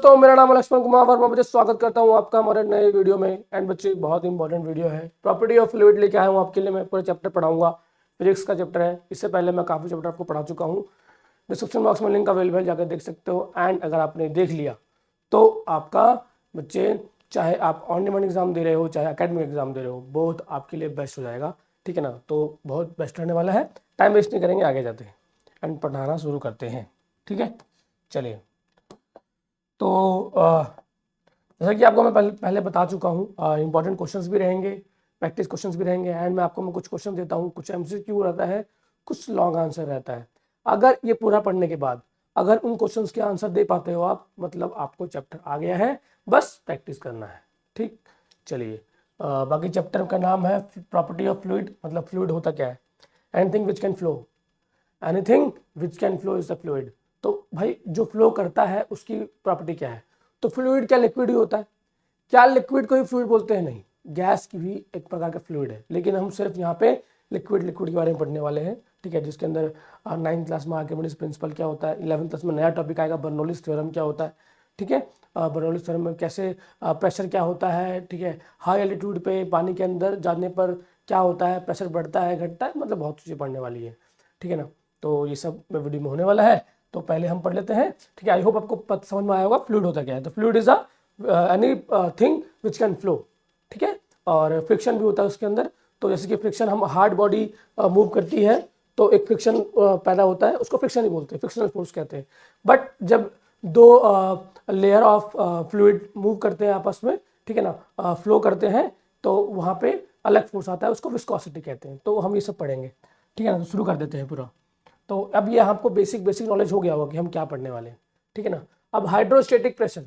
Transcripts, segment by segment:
तो मेरा नाम है लक्ष्मण कुमार वर्मा। बच्चे स्वागत करता हूँ आपका हमारे नए वीडियो में। एंड बच्चे बहुत इंपॉर्टेंट वीडियो है, प्रॉपर्टी ऑफ फ्लूइड लेके आया हूँ आपके लिए। मैं पूरे चैप्टर पढ़ाऊंगा, फिजिक्स का चैप्टर है। इससे पहले मैं काफ़ी चैप्टर आपको पढ़ा चुका हूँ। डिस्क्रिप्शन बॉक्स में लिंक अवेलेबल है, जाकर देख सकते हो। एंड अगर आपने देख लिया तो आपका बच्चे, चाहे आप ऑन डिमांड एग्जाम दे रहे हो चाहे अकेडमिक एग्जाम दे रहे हो, बहुत आपके लिए बेस्ट हो जाएगा। ठीक है ना, तो बहुत बेस्ट रहने वाला है। टाइम वेस्ट नहीं करेंगे, आगे जाते हैं एंड पढ़ाना शुरू करते हैं। ठीक है, चलिए। तो जैसा कि आपको मैं पहले बता चुका हूँ, इंपॉर्टेंट क्वेश्चंस भी रहेंगे, प्रैक्टिस क्वेश्चंस भी रहेंगे। एंड मैं आपको कुछ क्वेश्चन देता हूँ, कुछ एमसीक्यू रहता है, कुछ लॉन्ग आंसर रहता है। अगर ये पूरा पढ़ने के बाद अगर उन क्वेश्चंस के आंसर दे पाते हो आप, मतलब आपको चैप्टर आ गया है, बस प्रैक्टिस करना है। ठीक, चलिए। बाकी चैप्टर का नाम है प्रॉपर्टी ऑफ फ्लूइड। मतलब फ्लूइड होता क्या है? Anything which can flow, anything which can flow is the fluid. तो भाई जो फ्लो करता है उसकी प्रॉपर्टी क्या है? तो फ्लूइड क्या लिक्विड ही होता है? क्या लिक्विड को ही फ्लूइड बोलते हैं? नहीं, गैस की भी एक प्रकार का फ्लूइड है। लेकिन हम सिर्फ यहाँ पे लिक्विड के बारे में पढ़ने वाले हैं। ठीक है, जिसके अंदर 9th क्लास में आर्किमिडीज प्रिंसिपल क्या होता है, 11th क्लास में नया टॉपिक आएगा बर्नौलीज थ्योरम क्या होता है। ठीक है, बर्नौलीज थ्योरम में कैसे प्रेशर क्या होता है। ठीक है, हाई एल्टीट्यूड पे पानी के अंदर जाने पर क्या होता है, प्रेशर बढ़ता है घटता है, मतलब बहुत चीज़ें पढ़ने वाली है। ठीक है ना, तो ये सब वीडियो में होने वाला है। तो पहले हम पढ़ लेते हैं। ठीक है, आई होप आपको समझ में आया होगा फ्लूइड होता क्या है। तो fluid is a any thing which can flow. ठीक है, और फ्रिक्शन भी होता है उसके अंदर। तो जैसे कि फ्रिक्शन, हम हार्ड बॉडी मूव करती है तो एक फ्रिक्शन पैदा होता है, उसको फ्रिक्शन ही बोलते हैं, फ्रिक्शनल फोर्स कहते हैं। बट जब दो लेयर ऑफ फ्लूइड मूव करते हैं आपस में, ठीक है ना, फ्लो करते हैं, तो वहाँ पे अलग फोर्स आता है, उसको विस्कोसिटी कहते हैं। तो हम ये सब पढ़ेंगे। ठीक है ना, तो शुरू कर देते हैं पूरा। तो अब ये आपको बेसिक नॉलेज हो गया होगा कि हम क्या पढ़ने वाले हैं। ठीक है ना, अब हाइड्रोस्टेटिक प्रेशर।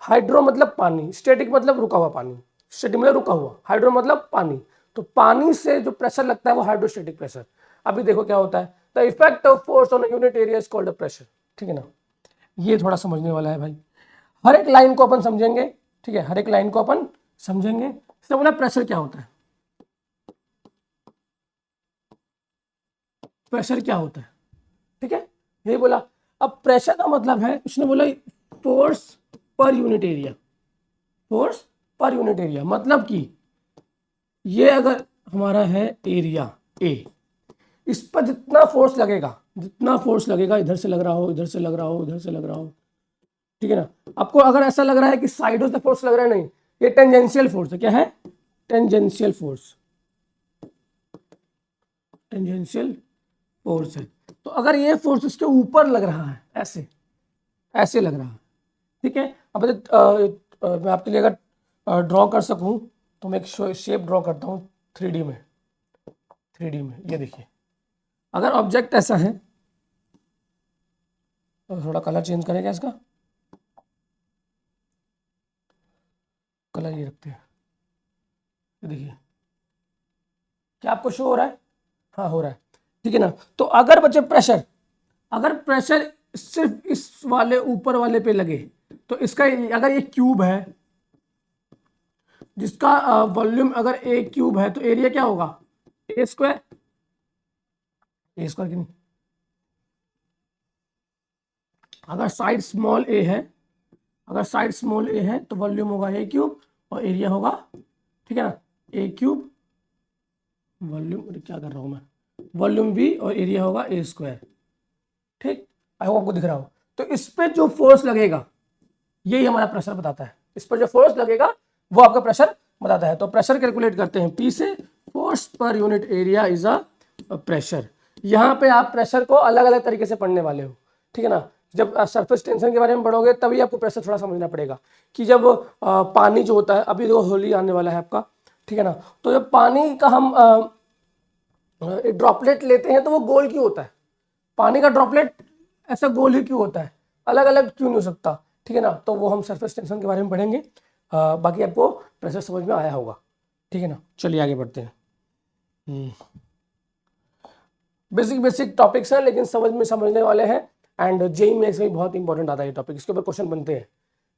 हाइड्रो मतलब पानी, स्टैटिक मतलब रुका हुआ पानी, स्टैटिक मतलब रुका हुआ, हाइड्रो मतलब पानी। तो पानी से जो प्रेशर लगता है वो हाइड्रोस्टेटिक प्रेशर। अभी देखो क्या होता है, the effect of force on unit area is called pressure. ठीक है ना, ये थोड़ा समझने वाला है भाई। हर एक लाइन को अपन समझेंगे। ठीक है, हर एक लाइन को अपन समझेंगे। इसने बोला प्रेशर क्या होता है, प्रेशर क्या होता है। ठीक है, यही बोला। अब प्रेशर का मतलब है, उसने बोला force per unit area. Force per unit area मतलब कि ये अगर हमारा है एरिया ए, इस पर जितना फोर्स लगेगा, जितना फोर्स लगेगा, इधर से लग रहा हो, इधर से लग रहा हो, इधर से लग रहा हो, ठीक है ना। आपको अगर ऐसा लग रहा है कि साइडों से फोर्स लग रहा है, नहीं, ये टेंजेंशियल फोर्स है। क्या है? टेंजेंशियल फोर्स, टेंजेंशियल फोर्स है। तो अगर ये फोर्स इसके ऊपर लग रहा है, ऐसे ऐसे लग रहा है, ठीक है। अब मैं आपके लिए अगर ड्रॉ कर सकूं तो मैं एक शेप ड्रॉ करता हूं 3D में। 3D में ये देखिए, अगर ऑब्जेक्ट ऐसा है तो थोड़ा कलर चेंज करेगा इसका, कलर ये रखते हैं। ये देखिए, क्या आपको शो हो रहा है? हाँ, हो रहा है। ठीक है ना, तो अगर बच्चे प्रेशर, अगर प्रेशर सिर्फ इस वाले ऊपर वाले पे लगे, तो इसका अगर ये क्यूब है, जिसका वॉल्यूम अगर ए क्यूब है, तो एरिया क्या होगा? ए स्क्वायर। ए स्क्वायर की नहीं, अगर साइड स्मॉल ए है, अगर साइड स्मॉल ए है तो वॉल्यूम होगा ए क्यूब और एरिया होगा, ठीक है ना, ए क्यूब वॉल्यूम, क्या कर रहा हूं मैं, वॉल्यूम बी और एरिया होगा ए स्क्वायर। ठीक, आई होप आपको दिख रहा हो। तो इस पे जो फोर्स लगेगा यही हमारा प्रेशर बताता है। इस पर जो फोर्स लगेगा वो आपका प्रेशर बताता है। तो प्रेशर कैलकुलेट करते हैं पी से, force per unit area is a pressure. यहाँ पे आप प्रेशर को अलग अलग तरीके से पढ़ने वाले हो। ठीक है ना, जब सरफेस टेंशन के बारे में पढ़ोगे तभी आपको प्रेशर थोड़ा समझना पड़ेगा कि जब पानी जो होता है, अभी देखो होली आने वाला है आपका, ठीक है ना, तो जब पानी का हम ड्रॉपलेट लेते हैं तो वो गोल क्यों होता है? पानी का ड्रॉपलेट ऐसा गोल ही क्यों होता है? अलग अलग क्यों नहीं हो सकता? ठीक है ना, तो वो हम सरफेस टेंशन के बारे में पढ़ेंगे। बाकी आपको प्रेशर समझ में आया होगा। ठीक है ना, चलिए आगे बढ़ते हैं। बेसिक टॉपिक्स हैं लेकिन समझने वाले हैं। एंड जेई में भी बहुत इंपॉर्टेंट आता है ये टॉपिक, इसके ऊपर क्वेश्चन बनते हैं।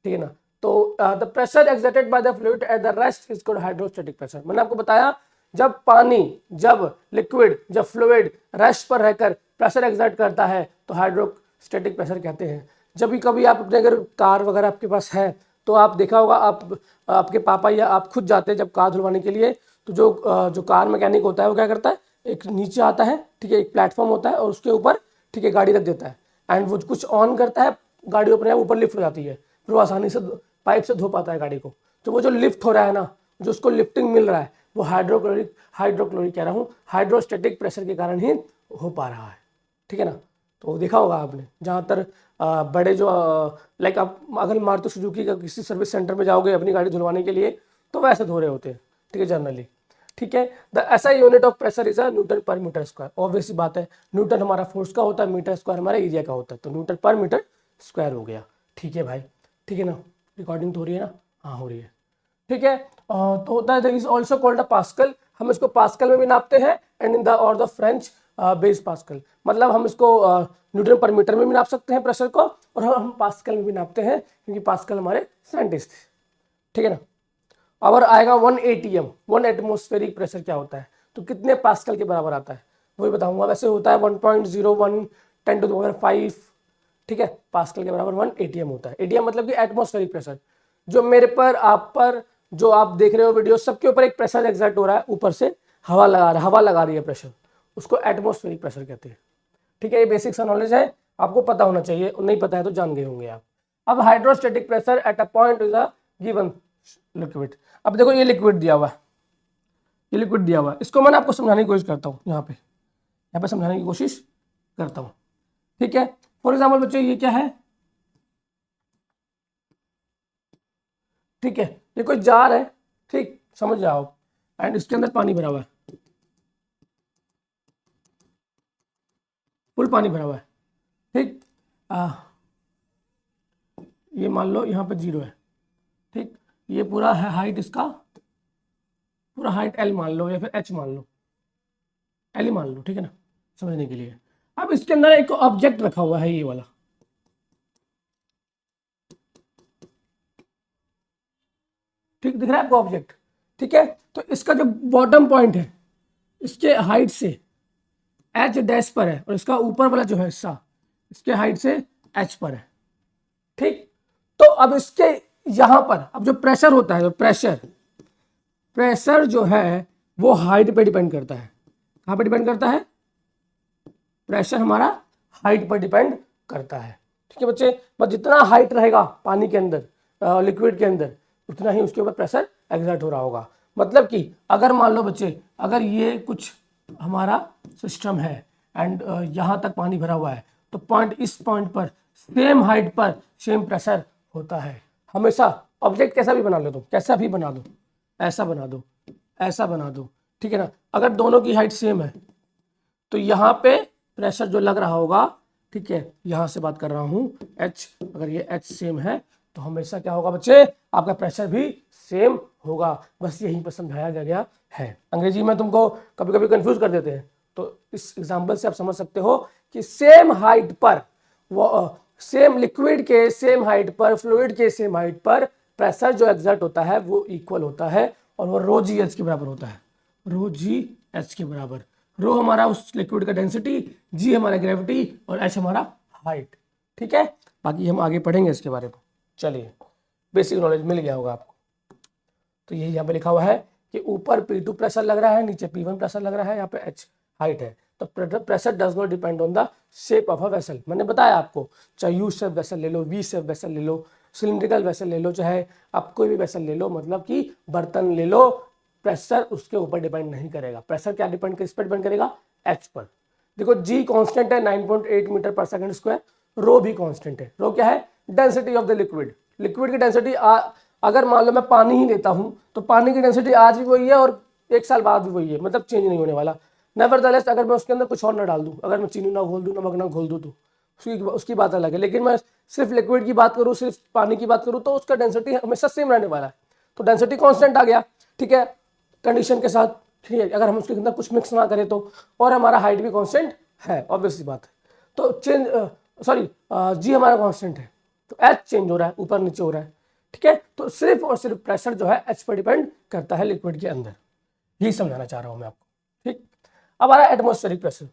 ठीक है ना, तो the pressure exerted by the fluid at the rest is called hydrostatic pressure. मैंने आपको बताया, जब पानी, जब लिक्विड, जब फ्लूइड रेस्ट पर रहकर प्रेशर एक्सर्ट करता है तो हाइड्रोस्टैटिक प्रेशर कहते हैं। जब भी कभी आप अपने अगर कार वगैरह आपके पास है तो आप देखा होगा, आप आपके पापा या आप खुद जाते हैं जब कार धुलवाने के लिए, तो जो कार मैकेनिक होता है वो क्या करता है, एक नीचे आता है, ठीक है, एक प्लेटफॉर्म होता है और उसके ऊपर, ठीक है, गाड़ी रख देता है एंड वो कुछ ऑन करता है, गाड़ी अपने आप ऊपर लिफ्ट हो जाती है, फिर वो आसानी से पाइप से धो पाता है गाड़ी को। तो वो जो लिफ्ट हो रहा है ना, जो उसको लिफ्टिंग मिल रहा है, वो हाइड्रोक्लोरिक कह रहा हूँ, हाइड्रोस्टेटिक प्रेशर के कारण ही हो पा रहा है, ठीक है ना। तो देखा होगा आपने, जहाँ तर बड़े जो लाइक आप अगर मारुति सुजुकी का किसी सर्विस सेंटर में जाओगे अपनी गाड़ी धुलवाने के लिए तो वैसे धो रहे होते हैं, ठीक है, जनरली, ठीक है। The SI unit of pressure is a Newton पर मीटर स्क्वायर। ऑब्वियस सी बात है, न्यूटन हमारा फोर्स का होता है, मीटर स्क्वायर हमारा एरिया का होता है, तो न्यूटन पर मीटर स्क्वायर हो गया, ठीक है भाई, ठीक है ना। रिकॉर्डिंग तो हो रही है ना, हाँ हो रही है, ठीक है। तो होता है is also called a pascal, हम इसको पास्कल में भी नापते हैं एंड इन द और द फ्रेंच बेस पास्कल, मतलब हम इसको न्यूटन पर मीटर में भी नाप सकते हैं प्रेशर को, और हम पास्कल में भी नापते हैं क्योंकि पास्कल हमारे साइंटिस्ट थे, ठीक है ना। और आएगा 1 ATM, 1 एटमॉस्फेरिक प्रेशर क्या होता है, तो कितने पास्कल के बराबर आता है वही बताऊंगा। वैसे होता है 1.01 10⁵, ठीक है, पास्कल के बराबर 1 ATM होता है। ATM मतलब कि एटमॉस्फेरिक प्रेशर, जो मेरे पर, आप पर, जो आप देख रहे हो वीडियो, सबके ऊपर एक प्रेशर एग्जर्ट हो रहा है, ऊपर से हवा लगा रही है प्रेशर, उसको एटमॉस्फेरिक प्रेशर कहते हैं, ठीक है। ये बेसिक सा नॉलेज है, आपको पता होना चाहिए, नहीं पता है तो जान गए होंगे आप। अब hydrostatic pressure at a point is a given liquid. अब देखो ये लिक्विड दिया हुआ है, ये लिक्विड दिया हुआ है, इसको मैंने आपको समझाने की कोशिश करता हूँ, यहाँ पे समझाने की कोशिश करता हूँ, ठीक है। फॉर एग्जाम्पल बच्चों ये क्या है, ठीक है, ये कोई जार है, ठीक, समझ जाओ, एंड इसके अंदर पानी भरा हुआ है, फुल पानी भरा हुआ है, ठीक। ये मान लो यहाँ पे 0 है, ठीक, ये पूरा है हाइट, इसका पूरा हाइट L मान लो या फिर H मान लो, L ही मान लो, ठीक है ना, समझने के लिए। अब इसके अंदर एक ऑब्जेक्ट रखा हुआ है, ये वाला, ठीक, दिख रहा है आपको ऑब्जेक्ट, ठीक है। तो इसका जो बॉटम पॉइंट है, इसके हाइट से H डैश पर है, और इसका ऊपर वाला जो है हिस्सा, इसके हाइट से H पर है, ठीक। तो अब इसके यहां पर अब जो प्रेशर होता है, जो प्रेशर जो है वो हाइट पे डिपेंड करता है। कहां पे डिपेंड करता है, प्रेशर हमारा हाइट पर डिपेंड करता है, ठीक है बच्चे। बस जितना हाइट रहेगा पानी के अंदर, लिक्विड के अंदर, उतना ही उसके ऊपर प्रेशर एग्जर्ट हो रहा होगा। मतलब कि अगर मान लो बच्चे, अगर ये कुछ हमारा सिस्टम है एंड यहाँ तक पानी भरा हुआ है, तो इस पॉइंट पर सेम हाइट पर सेम प्रेशर होता है हमेशा। ऑब्जेक्ट कैसा भी बना लो, तुम कैसा भी बना दो, ऐसा बना दो, ऐसा बना दो, ठीक है ना। अगर दोनों की हाइट सेम है तो यहाँ पे प्रेशर जो लग रहा होगा, ठीक है, यहाँ से बात कर रहा हूँ, H, अगर ये H सेम है तो हमेशा क्या होगा बच्चे, आपका प्रेशर भी सेम होगा। बस यहीं पर समझाया गया है। अंग्रेजी में तुमको कभी कभी कंफ्यूज कर देते हैं, तो इस एग्जाम्पल से आप समझ सकते हो कि सेम हाइट पर, वो सेम लिक्विड के सेम हाइट पर, फ्लूइड के सेम हाइट पर प्रेशर जो एग्जर्ट होता है वो इक्वल होता है, और वो रो जी एच के बराबर होता है, रो जी एच के बराबर। रो हमारा उस लिक्विड का डेंसिटी, जी हमारा ग्रेविटी, और एच हमारा हाइट, ठीक है। बाकी हम आगे पढ़ेंगे इसके बारे में। चलिए, बेसिक नॉलेज मिल गया होगा आपको। तो यही यहाँ पे लिखा हुआ है कि ऊपर P2 प्रेशर लग रहा है, नीचे P1 प्रेशर लग रहा है, यहाँ पे H हाइट है। तो pressure does not depend on the shape of a vessel. मैंने बताया आपको, चाहे यू शेप वेसल ले लो, वी शेप वेसल ले लो, सिलिंड्रिकल वेसल ले लो, चाहे आप कोई भी वेसल ले लो, मतलब कि बर्तन ले लो, प्रेशर उसके ऊपर डिपेंड नहीं करेगा। प्रेशर क्या डिपेंड, किस पर डिपेंड करेगा, H पर। देखो G कांस्टेंट है 9.8 मीटर पर सेकंड स्क्वायर, रो भी कांस्टेंट है। रो क्या है, density of the liquid, liquid की डेंसिटी। अगर मान लो मैं पानी ही लेता हूं तो पानी की डेंसिटी आज भी वही है और 1 साल बाद भी वही है, मतलब चेंज नहीं होने वाला। नेवरदलेस अगर मैं उसके अंदर कुछ और ना डाल दूं, अगर मैं चीनी ना घोल दूं, नमक ना घोल दूं, तो उसकी बात अलग है। लेकिन मैं सिर्फ लिक्विड की बात करूं, सिर्फ पानी की बात करूं, तो उसका डेंसिटी हमेशा सेम रहने वाला है। तो डेंसिटी कांस्टेंट आ गया, ठीक है, कंडीशन के साथ, ठीक है। अगर हम उसके अंदर कुछ मिक्स ना करें तो, और हमारा हाइट भी कांस्टेंट है, ऑब्वियस सी बात है। तो चेंज, सॉरी, जी हमारा कांस्टेंट है, तो एच चेंज हो रहा है, ऊपर नीचे हो रहा है, ठीक है। तो सिर्फ और सिर्फ प्रेशर जो है एच पर डिपेंड करता है लिक्विड के अंदर, यही समझाना चाह रहा हूं मैं आपको, ठीक। अब आ रहा है atmospheric pressure.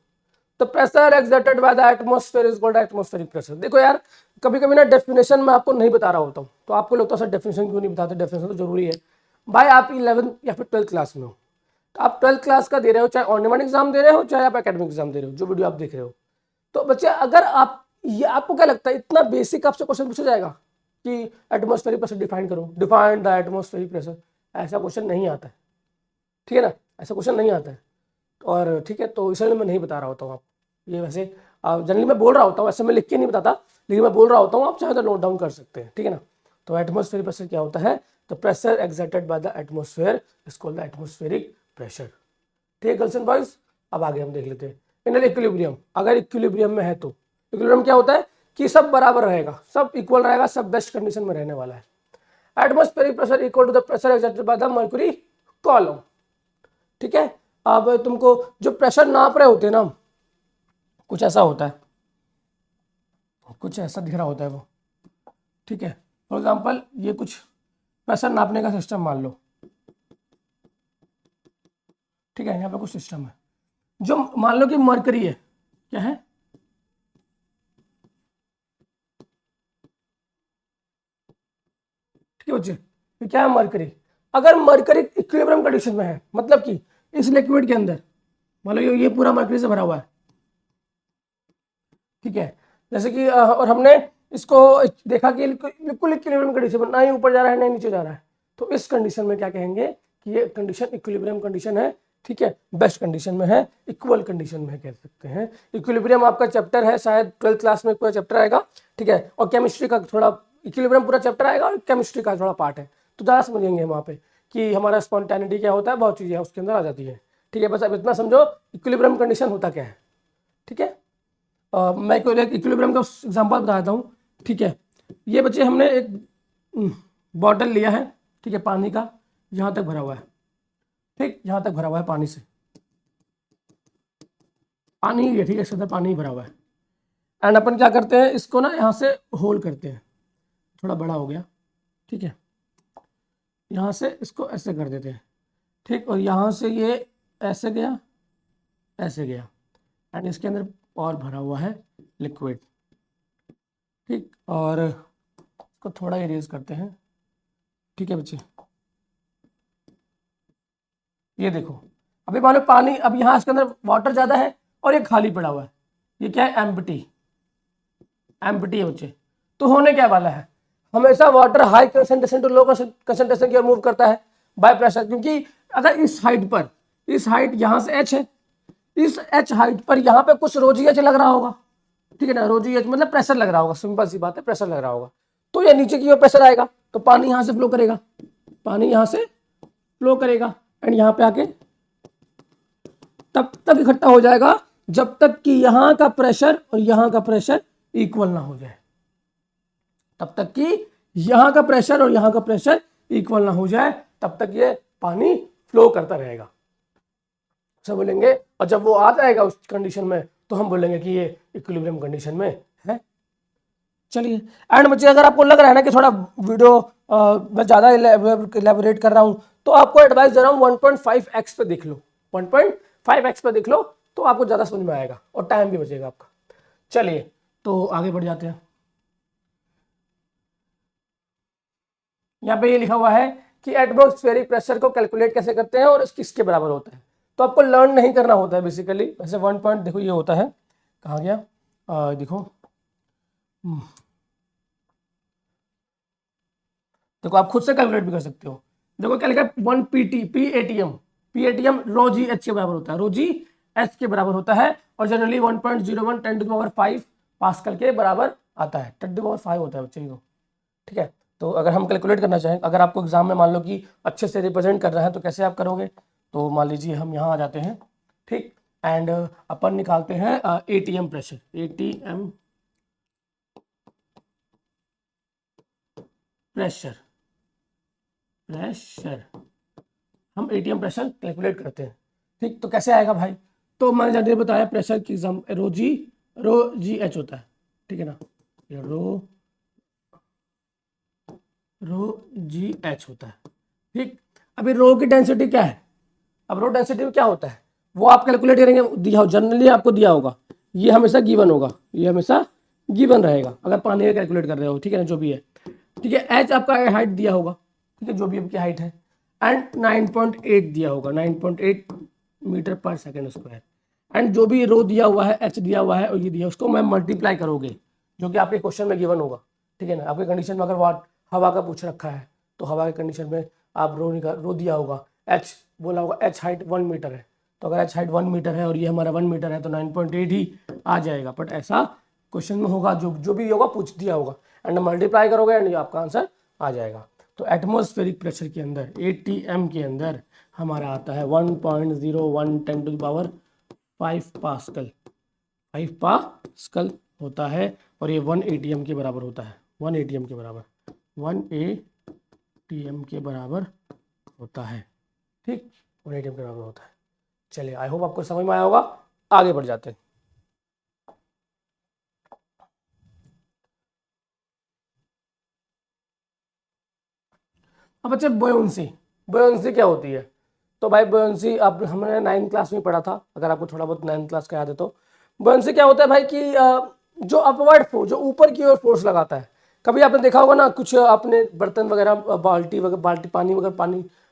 The pressure exerted by the atmosphere is called atmospheric pressure. देखो यार, कभी कभी ना डेफिनेशन मैं आपको नहीं बता रहा होता हूँ, तो आपको लगता है सर डेफिनेशन क्यों नहीं बताते, डेफिनेशन तो जरूरी है। भाई आप 11 या फिर 12th क्लास में हो, तो आप 12th क्लास का दे रहे हो, चाहे ऑन डिमांड एग्जाम दे रहे हो, चाहे आप एकेडमिक एग्जाम दे रहे हो, जो वीडियो आप देख रहे हो। तो बच्चे अगर आप, ये आपको क्या लगता है इतना बेसिक आपसे क्वेश्चन पूछा जाएगा कि एटमॉस्फेरिक प्रेशर डिफाइन करो, डिफाइन द एटमॉस्फेरिक प्रेशर, ऐसा क्वेश्चन नहीं आता है, ठीक है ना, ऐसा क्वेश्चन नहीं आता है। और ठीक है, तो इसलिए मैं नहीं बता रहा होता हूँ आप, ये वैसे जनरली मैं बोल रहा होता हूँ, ऐसे मैं लिख के नहीं बताता, लेकिन मैं बोल रहा होता हूँ, आप चाहे तो नोट डाउन कर सकते हैं, ठीक है ना। तो एटमॉस्फेरिक प्रेशर क्या होता है, the pressure exerted by the atmosphere is called the atmospheric pressure. ठीक है गर्ल्स एंड बॉयज, अब आगे हम देख लेते हैं इन इक्विलिब्रियम। अगर इक्विलिब्रियम में है तो इक्विलिब्रियम क्या होता है कि सब बराबर रहेगा, सब इक्वल रहेगा, सब बेस्ट कंडीशन में रहने वाला है। Atmospheric pressure equal to the pressure exerted by the mercury column. ठीक है, अब तुमको जो प्रेशर नाप रहे होते हैं ना, कुछ ऐसा होता है, कुछ ऐसा दिख रहा होता है वो, ठीक है। फॉर एग्जांपल ये कुछ प्रेशर नापने का सिस्टम मान लो, ठीक है, यहाँ पे कुछ सिस्टम है जो मान लो कि मरकरी है, क्या है, ठीक है बच्चे, ये क्या है मरकरी। अगर मरकरी इक्विलिब्रियम कंडीशन में है, मतलब कि इस लिक्विड के अंदर मान लो ये पूरा मरकरी से भरा हुआ है, ठीक है, जैसे कि और हमने इसको देखा कि बिल्कुल इक्विलिब्रियम कंडीशन, ना ही ऊपर जा रहा है ना ही नीचे जा रहा है, तो इस कंडीशन में क्या कहेंगे कि ये कंडीशन इक्विलिब्रियम कंडीशन है, ठीक है, बेस्ट कंडीशन में है, इक्वल कंडीशन में कह सकते हैं। इक्विलिब्रियम आपका चैप्टर है, शायद 12th क्लास में पूरा चैप्टर आएगा, ठीक है, और केमिस्ट्री का थोड़ा इक्विलिब्रियम पूरा चैप्टर आएगा और केमिस्ट्री का थोड़ा पार्ट है, तो ज़्यादा समझेंगे वहाँ पे कि हमारा स्पॉन्टेनिटी क्या होता है, बहुत चीज़ें उसके अंदर आ जाती है, ठीक है। बस अब इतना समझो इक्विलिब्रियम कंडीशन होता क्या है, ठीक है। मैं इक्विलिब्रियम का एग्जांपल बताता हूँ, ठीक है। ये बच्चे हमने एक बॉटल लिया है, ठीक है, पानी का, यहाँ तक भरा हुआ है, ठीक, यहाँ तक भरा हुआ है पानी से, पानी ही है, ठीक है, इसके अंदर पानी ही भरा हुआ है। एंड अपन क्या करते हैं, इसको ना यहाँ से होल करते हैं, थोड़ा बड़ा हो गया, ठीक है, यहाँ से इसको ऐसे कर देते हैं, ठीक, और यहाँ से ये ऐसे गया, ऐसे गया, एंड इसके अंदर और भरा हुआ है लिक्विड, ठीक, और इसको थोड़ा इरेज करते हैं, ठीक है बच्चे। ये देखो, अभी मान लो पानी, अब यहाँ इसके अंदर वाटर ज़्यादा है और ये खाली पड़ा हुआ है, ये क्या है, एम्प्टी, एम्प्टी है बच्चे। तो होने क्या वाला है, हमेशा water high concentration to low concentration की ओर मूव करता है बाय प्रेशर, क्योंकि अगर इस हाइट पर, इस हाइट यहाँ से एच है, इस एच हाइट पर यहाँ पे कुछ रोजी एच लग रहा होगा, ठीक है ना, रोजी एच मतलब प्रेशर लग रहा होगा, सिंपल सी बात है, प्रेशर लग रहा होगा, तो ये नीचे की ओर प्रेशर आएगा, तो पानी यहाँ से फ्लो करेगा, पानी यहाँ से फ्लो करेगा, एंड यहाँ पे आके तब तक इकट्ठा हो जाएगा जब तक कि यहाँ का प्रेशर और यहाँ का प्रेशर इक्वल ना हो जाए, तब तक कि यहाँ का प्रेशर और यहाँ का प्रेशर इक्वल ना हो जाए, तब तक ये पानी फ्लो करता रहेगा, सब बोलेंगे। और जब वो आ जाएगा उस कंडीशन में, तो हम बोलेंगे कि ये इक्विलिब्रियम कंडीशन में है। चलिए, एंड बच्चे अगर आपको लग रहा है ना कि थोड़ा वीडियो मैं ज़्यादा इलेबोरेट कर रहा हूँ, तो आपको एडवाइस दे रहा हूँ 1.5x पे देख लो, 1.5x पे देख लो, तो आपको ज़्यादा समझ में आएगा और टाइम भी बचेगा आपका। चलिए, तो आगे बढ़ जाते हैं। यहाँ पे ये लिखा हुआ है कि एटमॉस्फेरिक प्रेशर को कैलकुलेट कैसे करते हैं और किसके बराबर होता है, तो आपको लर्न नहीं करना होता है बेसिकली। वैसे 1 पॉइंट देखो ये होता है, कहाँ गया, देखो देखो आप खुद से कैलकुलेट भी कर सकते हो। देखो क्या लिखा है, 1 पीटी पीएटीएम रो जी एच के बराबर होता है, रो जी एच के बराबर होता है, और जनरली 1.01 10⁵ पास्कल के बराबर आता है, 10⁵ होता है बच्चे को, ठीक है। तो अगर हम कैलकुलेट करना चाहें, अगर आपको एग्जाम में मान लो कि अच्छे से रिप्रेजेंट करना है, तो कैसे आप करोगे, तो मान लीजिए हम यहाँ आ जाते हैं, ठीक, एंड अपन निकालते हैं एटीएम प्रेशर, एटीएम प्रेशर, हम एटीएम प्रेशर कैलकुलेट करते हैं, ठीक। तो कैसे आएगा भाई, तो मैंने जल्दी बताया प्रेशर की एग्जाम रो जी एच होता है, ठीक है ना, रो जी एच होता है, ठीक। अभी रो की डेंसिटी क्या है, अब रो डेंसिटी क्या होता है वो आप कैलकुलेट करेंगे, दिया हो जनरली आपको दिया होगा ये हमेशा गिवन होगा, ये हमेशा गिवन रहेगा अगर पानी का कैलकुलेट कर रहे हो, ठीक है ना, जो भी है, ठीक है। एच आपका हाइट दिया होगा, ठीक है, जो भी आपकी हाइट है, एंड 9.8 दिया होगा, 9.8 मीटर पर सेकेंड स्क्वायर, एंड जो भी रो दिया हुआ है, एच दिया हुआ है और ये दिया, उसको मैं मल्टीप्लाई करोगे, जो कि आपके क्वेश्चन में गिवन होगा, ठीक है ना। आपके कंडीशन में अगर वाट हवा का पूछ रखा है तो हवा के कंडीशन में आप रो दिया होगा, एच बोला होगा, एच हाइट 1 मीटर है, तो अगर एच हाइट 1 मीटर है और ये हमारा 1 मीटर है तो 9.8 ही आ जाएगा। बट ऐसा क्वेश्चन में होगा, जो भी होगा पूछ दिया होगा, एंड मल्टीप्लाई करोगे एंड ये आपका आंसर आ जाएगा। तो एटमॉस्फेरिक प्रेशर के अंदर ATM के अंदर हमारा आता है 1.01 10 to the power 5 pascal, 5 pascal होता है, और ये 1 ATM के बराबर होता है, 1 ATM के बराबर, 1 ATM के बराबर होता है, ठीक, 1 ATM के बराबर होता है। चलिए, आई होप आपको समझ में आया होगा, आगे बढ़ जाते हैं। अब बच्चे बोयंसी, बोयंसी क्या होती है? तो भाई बोयंसी आप हमने 9th क्लास में पढ़ा था, अगर आपको थोड़ा बहुत 9th क्लास का याद है तो। बोयंसी क्या होता है भाई कि जो अपवर्ड फोर्स, जो ऊपर की ओर फोर्स लगाता है। कभी आपने देखा होगा ना, कुछ आपने बर्तन वगैरह, बाल्टी वगैरह, बाल्टी पानी वगैरह,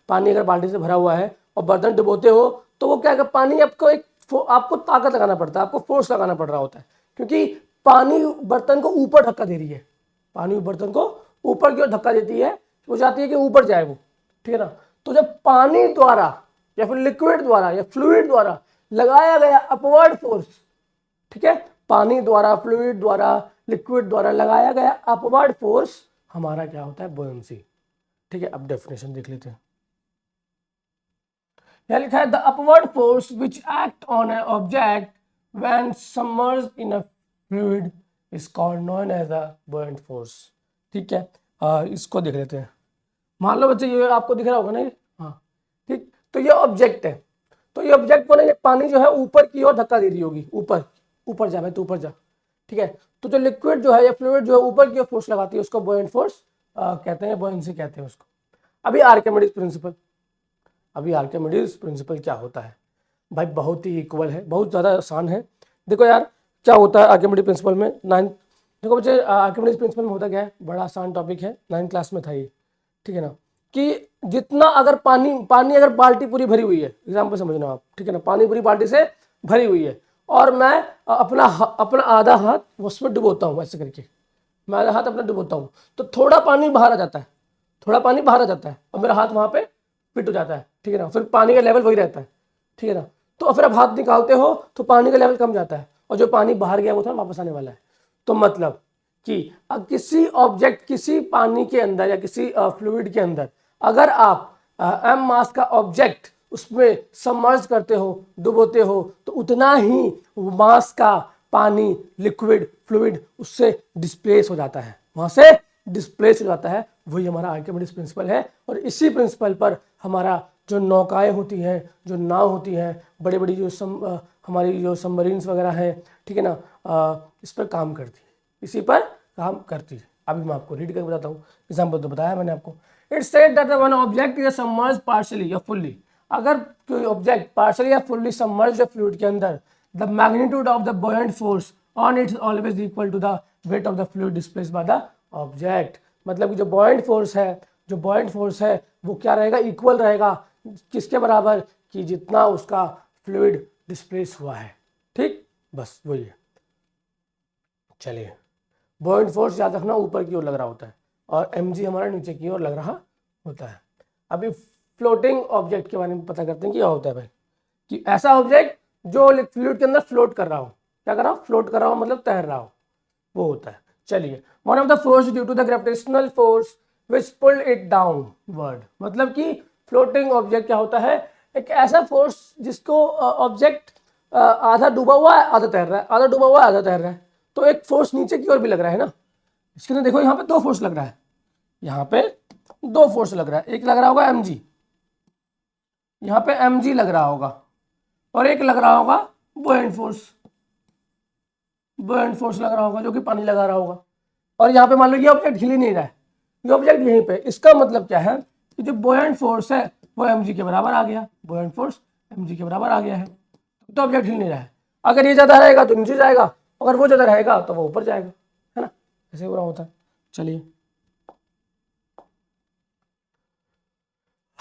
पानी अगर बाल्टी से भरा हुआ है और बर्तन डुबोते हो, तो वो क्या है, पानी आपको आपको ताकत लगाना पड़ता है, आपको फोर्स लगाना पड़ रहा होता है, क्योंकि पानी बर्तन को ऊपर धक्का दे रही है, पानी बर्तन को ऊपर की ओर धक्का देती है, वो चाहती है कि ऊपर जाए वो, ठीक है ना। तो जब पानी द्वारा या फिर लिक्विड द्वारा या फ्लूइड द्वारा लगाया गया अपवर्ड फोर्स, ठीक है, पानी द्वारा, फ्लूइड द्वारा, लिक्विड द्वारा लगाया गया अपवर्ड फोर्स हमारा क्या होता है, बुओयंसी, ठीक है। अब डेफिनेशन देख लेते हैं। यह लिखा है, the upward force which act on a object when submerged in a fluid is called known as a buoyant force, ठीक है। इसको देख लेते हैं। मान लो बच्चे ये आपको दिख रहा होगा ना, हाँ, ठीक, तो ये ऑब्जेक्ट है, तो ये ऑब्जेक्ट को ना, ये पानी जो है ऊपर की ओर धक्का दे रही होगी, ऊपर, ऊपर जा भाई, तो ऊपर जा, ठीक है। तो जो लिक्विड जो है या फ्लूइड जो है ऊपर की ओर फोर्स लगाती है, उसको बुओयंट फोर्स कहते हैं, बुओयंसी कहते हैं उसको। अभी आर्किमिडीज प्रिंसिपल, अभी आर्किमिडीज प्रिंसिपल क्या होता है भाई, बहुत ही इक्वल है, बहुत ज़्यादा आसान है। देखो यार, क्या होता है आर्किमिडीज प्रिंसिपल में, 9th, देखो बच्चे आर्किमिडीज प्रिंसिपल में होता क्या है, बड़ा आसान टॉपिक है, 9th क्लास में था ये, ठीक है ना, कि जितना अगर पानी अगर बाल्टी पूरी भरी हुई है, एग्जाम्पल समझना आप, ठीक है ना, पानी पूरी बाल्टी से भरी हुई है, और मैं अपना आधा हाथ उसमें डुबोता हूँ, ऐसे करके मैं आधा हाथ अपना डुबोता हूँ, तो थोड़ा पानी बाहर आ जाता है, थोड़ा पानी बाहर आ जाता है, और मेरा हाथ वहाँ पे फिट हो जाता है, ठीक है ना, फिर पानी का लेवल वही रहता है, ठीक है ना। तो फिर आप हाथ निकालते हो तो पानी का लेवल कम जाता है, और जो पानी बाहर गया वो थोड़ा वापस आने वाला है। तो मतलब कि किसी ऑब्जेक्ट, किसी पानी के अंदर या किसी फ्लूइड के अंदर अगर आप एम मास का ऑब्जेक्ट उसमें सबमर्ज करते हो, डुबोते हो, तो उतना ही मास का पानी, लिक्विड, फ्लूइड उससे डिस्प्लेस हो जाता है, वहां से डिस्प्लेस हो जाता है। वही हमारा आर्किमिडीज प्रिंसिपल है, और इसी प्रिंसिपल पर हमारा जो नौकाएं होती हैं, जो नाव होती हैं, बड़ी बड़ी जो हमारी जो सबमरीन्स वगैरह हैं, ठीक है ना, इस पर काम करती है, इसी पर काम करती है। अभी मैं आपको रीड करके बताता हूँ, एग्जाम्पल तो बताया मैंने आपको। It's said that one object is submerged partially या फुल्ली, अगर कोई ऑब्जेक्ट पार्शियली या फुल्ली सबमर्ज्ड है फ्लूइड के अंदर, the magnitude of the buoyant force on it's always equal to the weight of the fluid displaced by the object. मतलब कि जो बुओयंट फोर्स है, जो बुओयंट फोर्स है वो क्या रहेगा, इक्वल रहेगा, किसके बराबर, कि जितना उसका फ्लूइड डिस्प्लेस हुआ है, ठीक, बस वही है। चलिए, बुओयंट फोर्स याद रखना ऊपर की ओर लग रहा होता है, और mg हमारा नीचे की ओर लग रहा होता है। अभी फ्लोटिंग ऑब्जेक्ट के बारे में पता करते हैं कि क्या होता है भाई, कि ऐसा ऑब्जेक्ट जो फ्लूइड के अंदर फ्लोट कर रहा हो, क्या कर रहा हो, फ्लोट कर रहा हो मतलब तैर रहा हो, वो होता है। चलिए, one of the force due to the gravitational force which pulled it downward, मतलब कि फ्लोटिंग ऑब्जेक्ट क्या होता है, एक ऐसा फोर्स जिसको ऑब्जेक्ट आधा डूबा हुआ है, आधा तैर रहा है, आधा डूबा हुआ है, आधा तैर रहा है, तो एक फोर्स नीचे की ओर भी लग रहा है ना। इसके अंदर देखो, यहाँ पे दो फोर्स लग रहा है, यहाँ पे दो फोर्स लग रहा है, एक लग रहा होगा mg, यहाँ पे mg लग रहा होगा, और एक लग रहा होगा बुओयंट फोर्स, बुओयंट फोर्स लग रहा होगा जो कि पानी लगा रहा होगा। और यहाँ पे मान लो ये ऑब्जेक्ट हिल ही नहीं रहा है, ये ऑब्जेक्ट यहीं पे, इसका मतलब क्या है कि जो बुओयंट फोर्स है वो mg के बराबर आ गया, बुओयंट फोर्स mg के बराबर आ गया है, तो ऑब्जेक्ट हिल नहीं रहा है। अगर ये ज्यादा रहेगा तो नीचे जाएगा, अगर वो ज्यादा रहेगा तो वो ऊपर जाएगा, है ना, ऐसे हो रहा होता है। चलिए,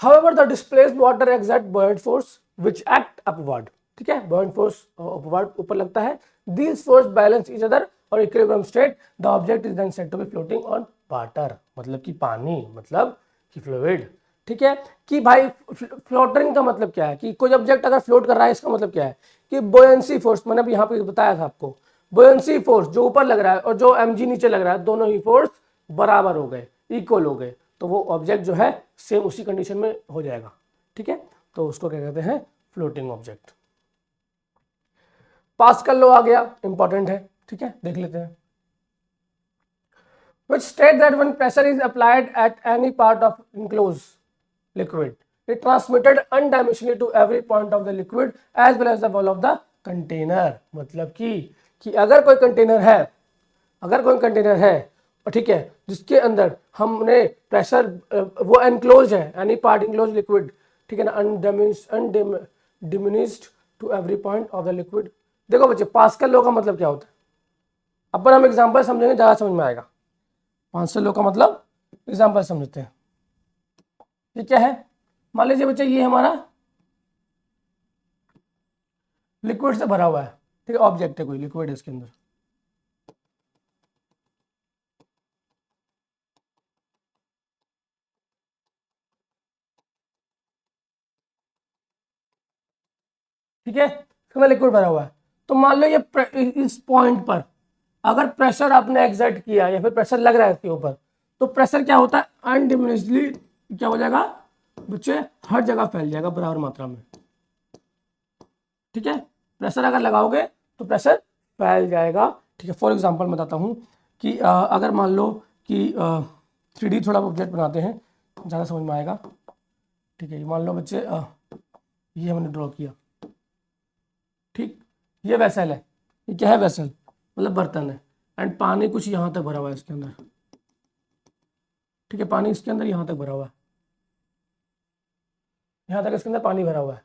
however the displaced water exert buoyant force which act upward, ठीक है, buoyant force upward ऊपर लगता है, these force balance each other और equilibrium state, the object is then said to be floating on water, मतलब कि पानी, मतलब कि फ्लूइड, ठीक है। कि भाई फ्लोटिंग का मतलब क्या है, कि कोई ऑब्जेक्ट अगर फ्लोट कर रहा है इसका मतलब क्या है कि बोयंसी फोर्स, मैंने अभी यहाँ पे बताया था आपको, बोयंसी फोर्स जो ऊपर लग रहा है और जो mg नीचे लग रहा है, दोनों ही फोर्स बराबर हो गए, इक्वल हो गए, तो वो ऑब्जेक्ट जो है सेम उसी कंडीशन में हो जाएगा, ठीक है, तो उसको क्या कहते हैं, फ्लोटिंग ऑब्जेक्ट। पास्कल लॉ आ गया, इंपॉर्टेंट है, ठीक है, देख लेते हैं। which state that when pressure is applied at any part of enclosed liquid, it transmitted undimensionally to every point of the liquid as well as the wall of the container, मतलब कि अगर कोई कंटेनर है, अगर कोई container है, ठीक है, जिसके अंदर हमने प्रेशर, वो एनक्लोज है, एनी पार्ट इनक्लोज लिक्विड, ठीक है ना, undiminished to every point of the liquid. देखो बच्चे, पास्कल लॉ का मतलब क्या होता है, अपन हम एग्जांपल समझेंगे, ज़्यादा समझ में आएगा। पास्कल लॉ का मतलब एग्जांपल समझते हैं। ये क्या है, मान लीजिए बच्चे ये हमारा लिक्विड से भरा हुआ है, ठीक है, ऑब्जेक्ट है, कोई लिक्विड है इसके अंदर, ठीक है, इसके अंदर लिक्विड भरा हुआ है। तो मान लो ये इस पॉइंट पर अगर प्रेशर आपने एग्जर्ट किया या फिर प्रेशर लग रहा है इसके ऊपर, तो प्रेशर क्या होता है, अनडिमिनिशली क्या हो जाएगा बच्चे, हर जगह फैल जाएगा बराबर मात्रा में, ठीक है, प्रेशर अगर लगाओगे तो प्रेशर फैल जाएगा, ठीक है। फॉर एग्जांपल बताता हूँ कि अगर मान लो कि 3D थोड़ा ऑब्जेक्ट बनाते हैं, ज़्यादा समझ में आएगा, ठीक है। मान लो बच्चे ये हमने ड्रॉ किया, ठीक, ये वेसल है, ये क्या है, वेसल मतलब बर्तन है, एंड पानी कुछ यहाँ तक भरा हुआ है इसके अंदर, ठीक है, पानी इसके अंदर यहाँ तक भरा हुआ है, यहाँ तक इसके अंदर पानी भरा हुआ है,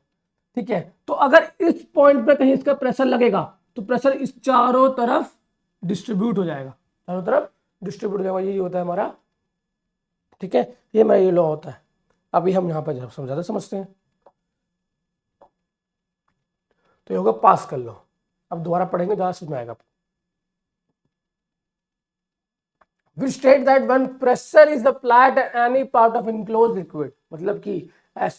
ठीक है। तो अगर इस पॉइंट पे कहीं इसका प्रेशर लगेगा तो प्रेशर इस चारों तरफ डिस्ट्रीब्यूट हो जाएगा, चारों तरफ डिस्ट्रीब्यूट हो जाएगा, यही होता है हमारा, ठीक है, ये हमारा ये लॉ होता है। अभी हम यहाँ पर ज़्यादा समझते हैं, तो ये होगा पास्कल लॉ। अब दोबारा पढ़ेंगे, ज़्यादा समझ में आएगा। which state that when pressure is applied at any part of enclosed liquid, मतलब कि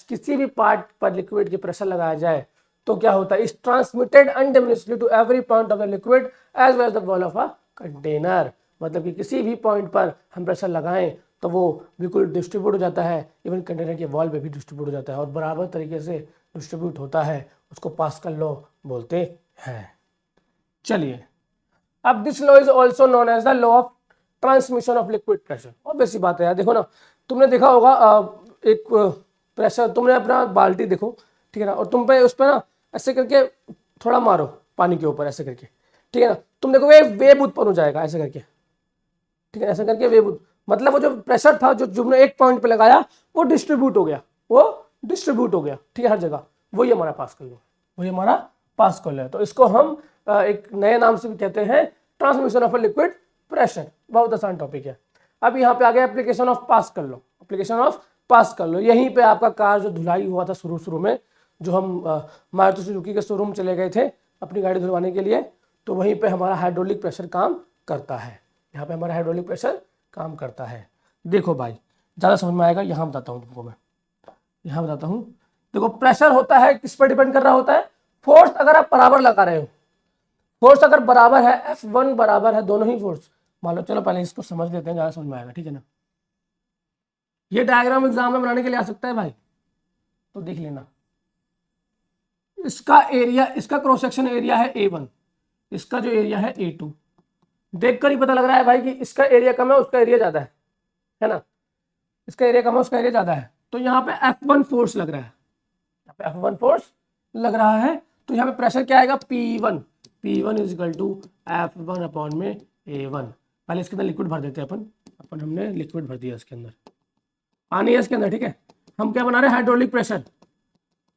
किसी भी पार्ट पर लिक्विड की प्रेशर लगाया जाए तो क्या होता है, is transmitted undiminishedly to every point of the liquid as well as the wall of a container, मतलब कि किसी भी पॉइंट पर हम प्रेशर लगाएं तो वो बिल्कुल डिस्ट्रीब्यूट हो जाता है, इवन कंटेनर के वॉल पे भी डिस्ट्रीब्यूट हो जाता है और बराबर तरीके से डिस्ट्रीब्यूट होता है, उसको पास्कल लॉ बोलते हैं। चलिए, अब this law is also known as the law of transmission of liquid pressure. और बेसिक बात है यार, देखो ना, तुमने देखा होगा एक प्रेशर, तुमने अपना बाल्टी देखो, ठीक है ना, और तुम पे उस पर ना ऐसे करके थोड़ा मारो पानी के ऊपर ऐसे करके, ठीक है ना, तुम देखोगे वेव उत्पन्न हो जाएगा ऐसे करके, ठीक है, ऐसे करके वेव, मतलब वो जो प्रेशर था जो तुमने एक पॉइंट पे लगाया वो डिस्ट्रीब्यूट हो गया, वो डिस्ट्रीब्यूट हो गया, ठीक है, हर जगह, वही हमारा पास्कल लॉ, वही हमारा पास्कल है। तो इसको हम एक नए नाम से भी कहते हैं transmission of a liquid pressure, बहुत आसान टॉपिक है। अब यहाँ पे आ गया application of pascal law, application of pascal law. यहीं पे आपका कार जो धुलाई हुआ था शुरू में, जो हम मारुति सुजुकी के शोरूम चले गए थे अपनी गाड़ी धुलवाने के लिए, तो वहीं पे हमारा हाइड्रोलिक प्रेशर काम करता है, यहाँ पे हमारा हाइड्रोलिक प्रेशर काम करता है। देखो भाई, ज़्यादा समझ में आएगा, यहाँ बताता हूँ तुमको मैं, यहाँ बताता हूँ। देखो, प्रेशर होता है, किस पर डिपेंड कर रहा होता है, फोर्स अगर आप बराबर लगा रहे हो, फोर्स अगर बराबर है, F1 बराबर है, दोनों ही फोर्स, मान लो, चलो पहले इसको समझ लेते हैं, ज़्यादा समझ में आएगा, ठीक है ना। ये डायग्राम एग्जाम में बनाने के लिए आ सकता है भाई, तो देख लेना। इसका एरिया, इसका क्रॉस सेक्शन एरिया है A1, इसका जो एरिया है A2, देखकर ही पता लग रहा है भाई कि इसका एरिया कम है, उसका एरिया ज्यादा है ना, इसका एरिया कम है, उसका एरिया ज्यादा है, तो यहाँ पे F1 फोर्स लग रहा है, यहाँ पे F1 फोर्स लग रहा है, तो यहाँ पे प्रेशर क्या आएगा, P1, P1 is equal to F1 upon में A1। पहले इसके अंदर लिक्विड भर देते हैं अपन हमने लिक्विड भर दिया, इसके अंदर पानी है इसके अंदर, ठीक है। हम क्या बना रहे हैं, हाइड्रोलिक प्रेशर,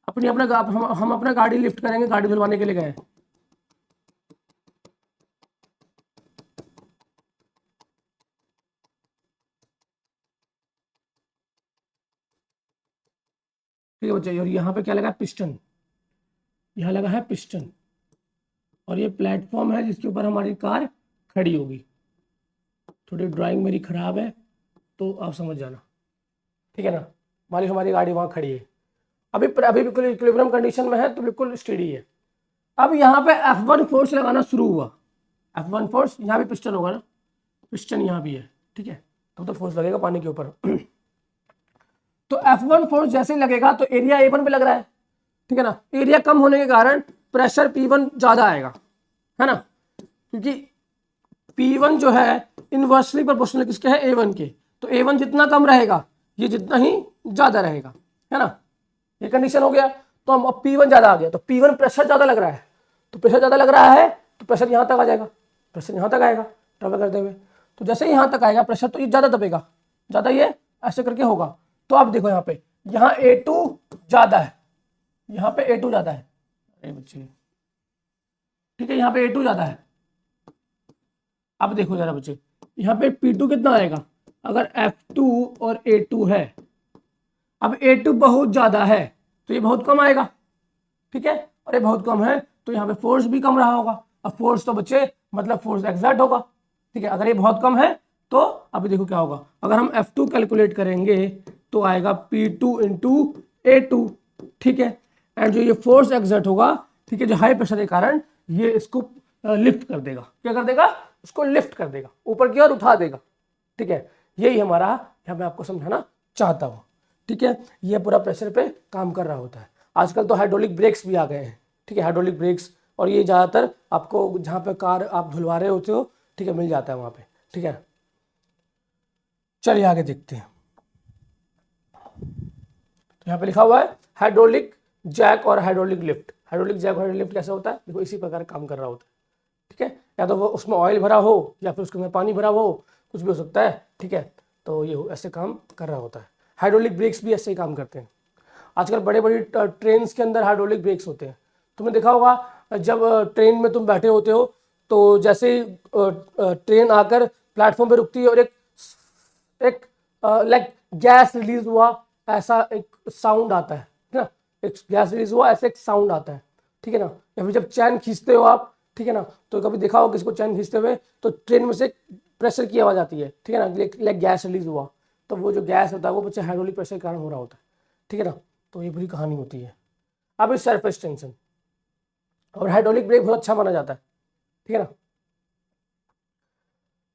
हम अपना गाड़ी लिफ्ट करेंगे, गाड़ी धुलवाने के लिए गए, ठीक है बच्चे। और यहाँ पे क्या लगा है, पिस्टन, यहाँ लगा है पिस्टन, और ये प्लेटफॉर्म है जिसके ऊपर हमारी कार खड़ी होगी। थोड़ी ड्राइंग मेरी खराब है तो आप समझ जाना, ठीक है ना। मान लीजिए हमारी गाड़ी वहाँ खड़ी है, अभी बिल्कुल इक्विलिब्रियम कंडीशन में है तो बिल्कुल स्टेडी है। अब यहाँ पे F1 फोर्स लगाना शुरू हुआ, F1 फोर्स, यहाँ भी पिस्टन होगा ना, पिस्टन यहाँ भी है, ठीक है, तो फोर्स लगेगा पानी के ऊपर। तो F1 फोर्स जैसे ही लगेगा तो एरिया A1 पे लग रहा है, ठीक है ना। एरिया कम होने के कारण प्रेशर P1 ज्यादा आएगा, है ना, क्योंकि P1 जो है इनवर्सली प्रोपोर्शनल किसके है, A1 के। तो A1 जितना कम रहेगा ये जितना ही ज्यादा रहेगा, है ना। ये कंडीशन हो गया। तो हम अब P1 ज्यादा आ गया, तो P1 प्रेशर ज्यादा लग रहा है, तो प्रेशर ज्यादा लग रहा है तो प्रेशर यहाँ तक आ जाएगा, प्रेशर यहाँ तक आएगा ट्रेवल करते हुए। तो जैसे ही यहाँ तक आएगा प्रेशर तो ये ज्यादा दबेगा, ज्यादा ये ऐसे करके होगा। तो आप देखो यहाँ पे, यहाँ A2 ज्यादा है, यहाँ पे A2 ज्यादा है, अरे बच्चे, ठीक है, यहाँ पे A2 ज्यादा है। अब देखो जरा बच्चे, यहाँ पे P2 कितना आएगा, अगर F2 और A2 है, अब A2 बहुत ज्यादा है तो ये बहुत कम आएगा, ठीक है, और ये बहुत कम है तो यहाँ पे फोर्स भी कम रहा होगा। अब फोर्स तो बच्चे मतलब फोर्स एक्सर्ट होगा, ठीक है। अगर ये बहुत कम है तो अभी देखो क्या होगा, अगर हम F2 कैलकुलेट करेंगे तो आएगा P2 इंटू A2, ठीक है। एंड जो ये फोर्स एक्सर्ट होगा, ठीक है, जो हाई प्रेशर के कारण ये इसको लिफ्ट कर देगा, क्या कर देगा, उसको लिफ्ट कर देगा, ऊपर की ओर उठा देगा, ठीक है। यही हमारा यहाँ पे आपको समझाना चाहता हूँ, ठीक है। ये पूरा प्रेशर पे काम कर रहा होता है। आजकल तो हाइड्रोलिक ब्रेक्स भी आ गए हैं, ठीक है, हाइड्रोलिक ब्रेक्स, और ये ज़्यादातर आपको जहाँ पे कार आप धुलवा रहे होते हो, ठीक है, मिल जाता है वहाँ पे, ठीक है। चलिए आगे देखते हैं। तो यहाँ पे लिखा हुआ है हाइड्रोलिक जैक और हाइड्रोलिक लिफ्ट। हाइड्रोलिक जैक और हाइड्रोलिक लिफ्ट कैसे होता है, देखो इसी प्रकार काम कर रहा होता है, ठीक है। या तो वो उसमें ऑयल भरा हो या फिर उसके अंदर पानी भरा हो, कुछ भी हो सकता है, ठीक है। तो ये ऐसे काम कर रहा होता है। हाइड्रोलिक ब्रेक्स भी ऐसे ही काम करते हैं। आजकल बड़े बड़ी ट्रेन के अंदर हाइड्रोलिक ब्रेक्स होते हैं। तुमने देखा होगा जब ट्रेन में तुम बैठे होते हो तो जैसे ही ट्रेन आकर प्लेटफॉर्म पे रुकती है और एक लाइक गैस रिलीज हुआ ऐसा एक साउंड आता है ना, एक गैस रिलीज हुआ ऐसे एक साउंड आता है, ठीक है ना। या फिर जब चैन खींचते हो आप, ठीक है ना, तो कभी देखा हो किसी को चैन खींचते हुए तो ट्रेन में से प्रेशर की आवाज़ आती है, ठीक है ना, लाइक गैस रिलीज हुआ। तो वो जो गैस होता है वो बच्चे हाइड्रोलिक प्रेशर के कारण हो रहा होता है, ठीक है ना। तो ये पूरी कहानी होती है। अब इस सरफेस टेंशन और हाइड्रोलिक ब्रेक बहुत अच्छा माना जाता है, ठीक है ना,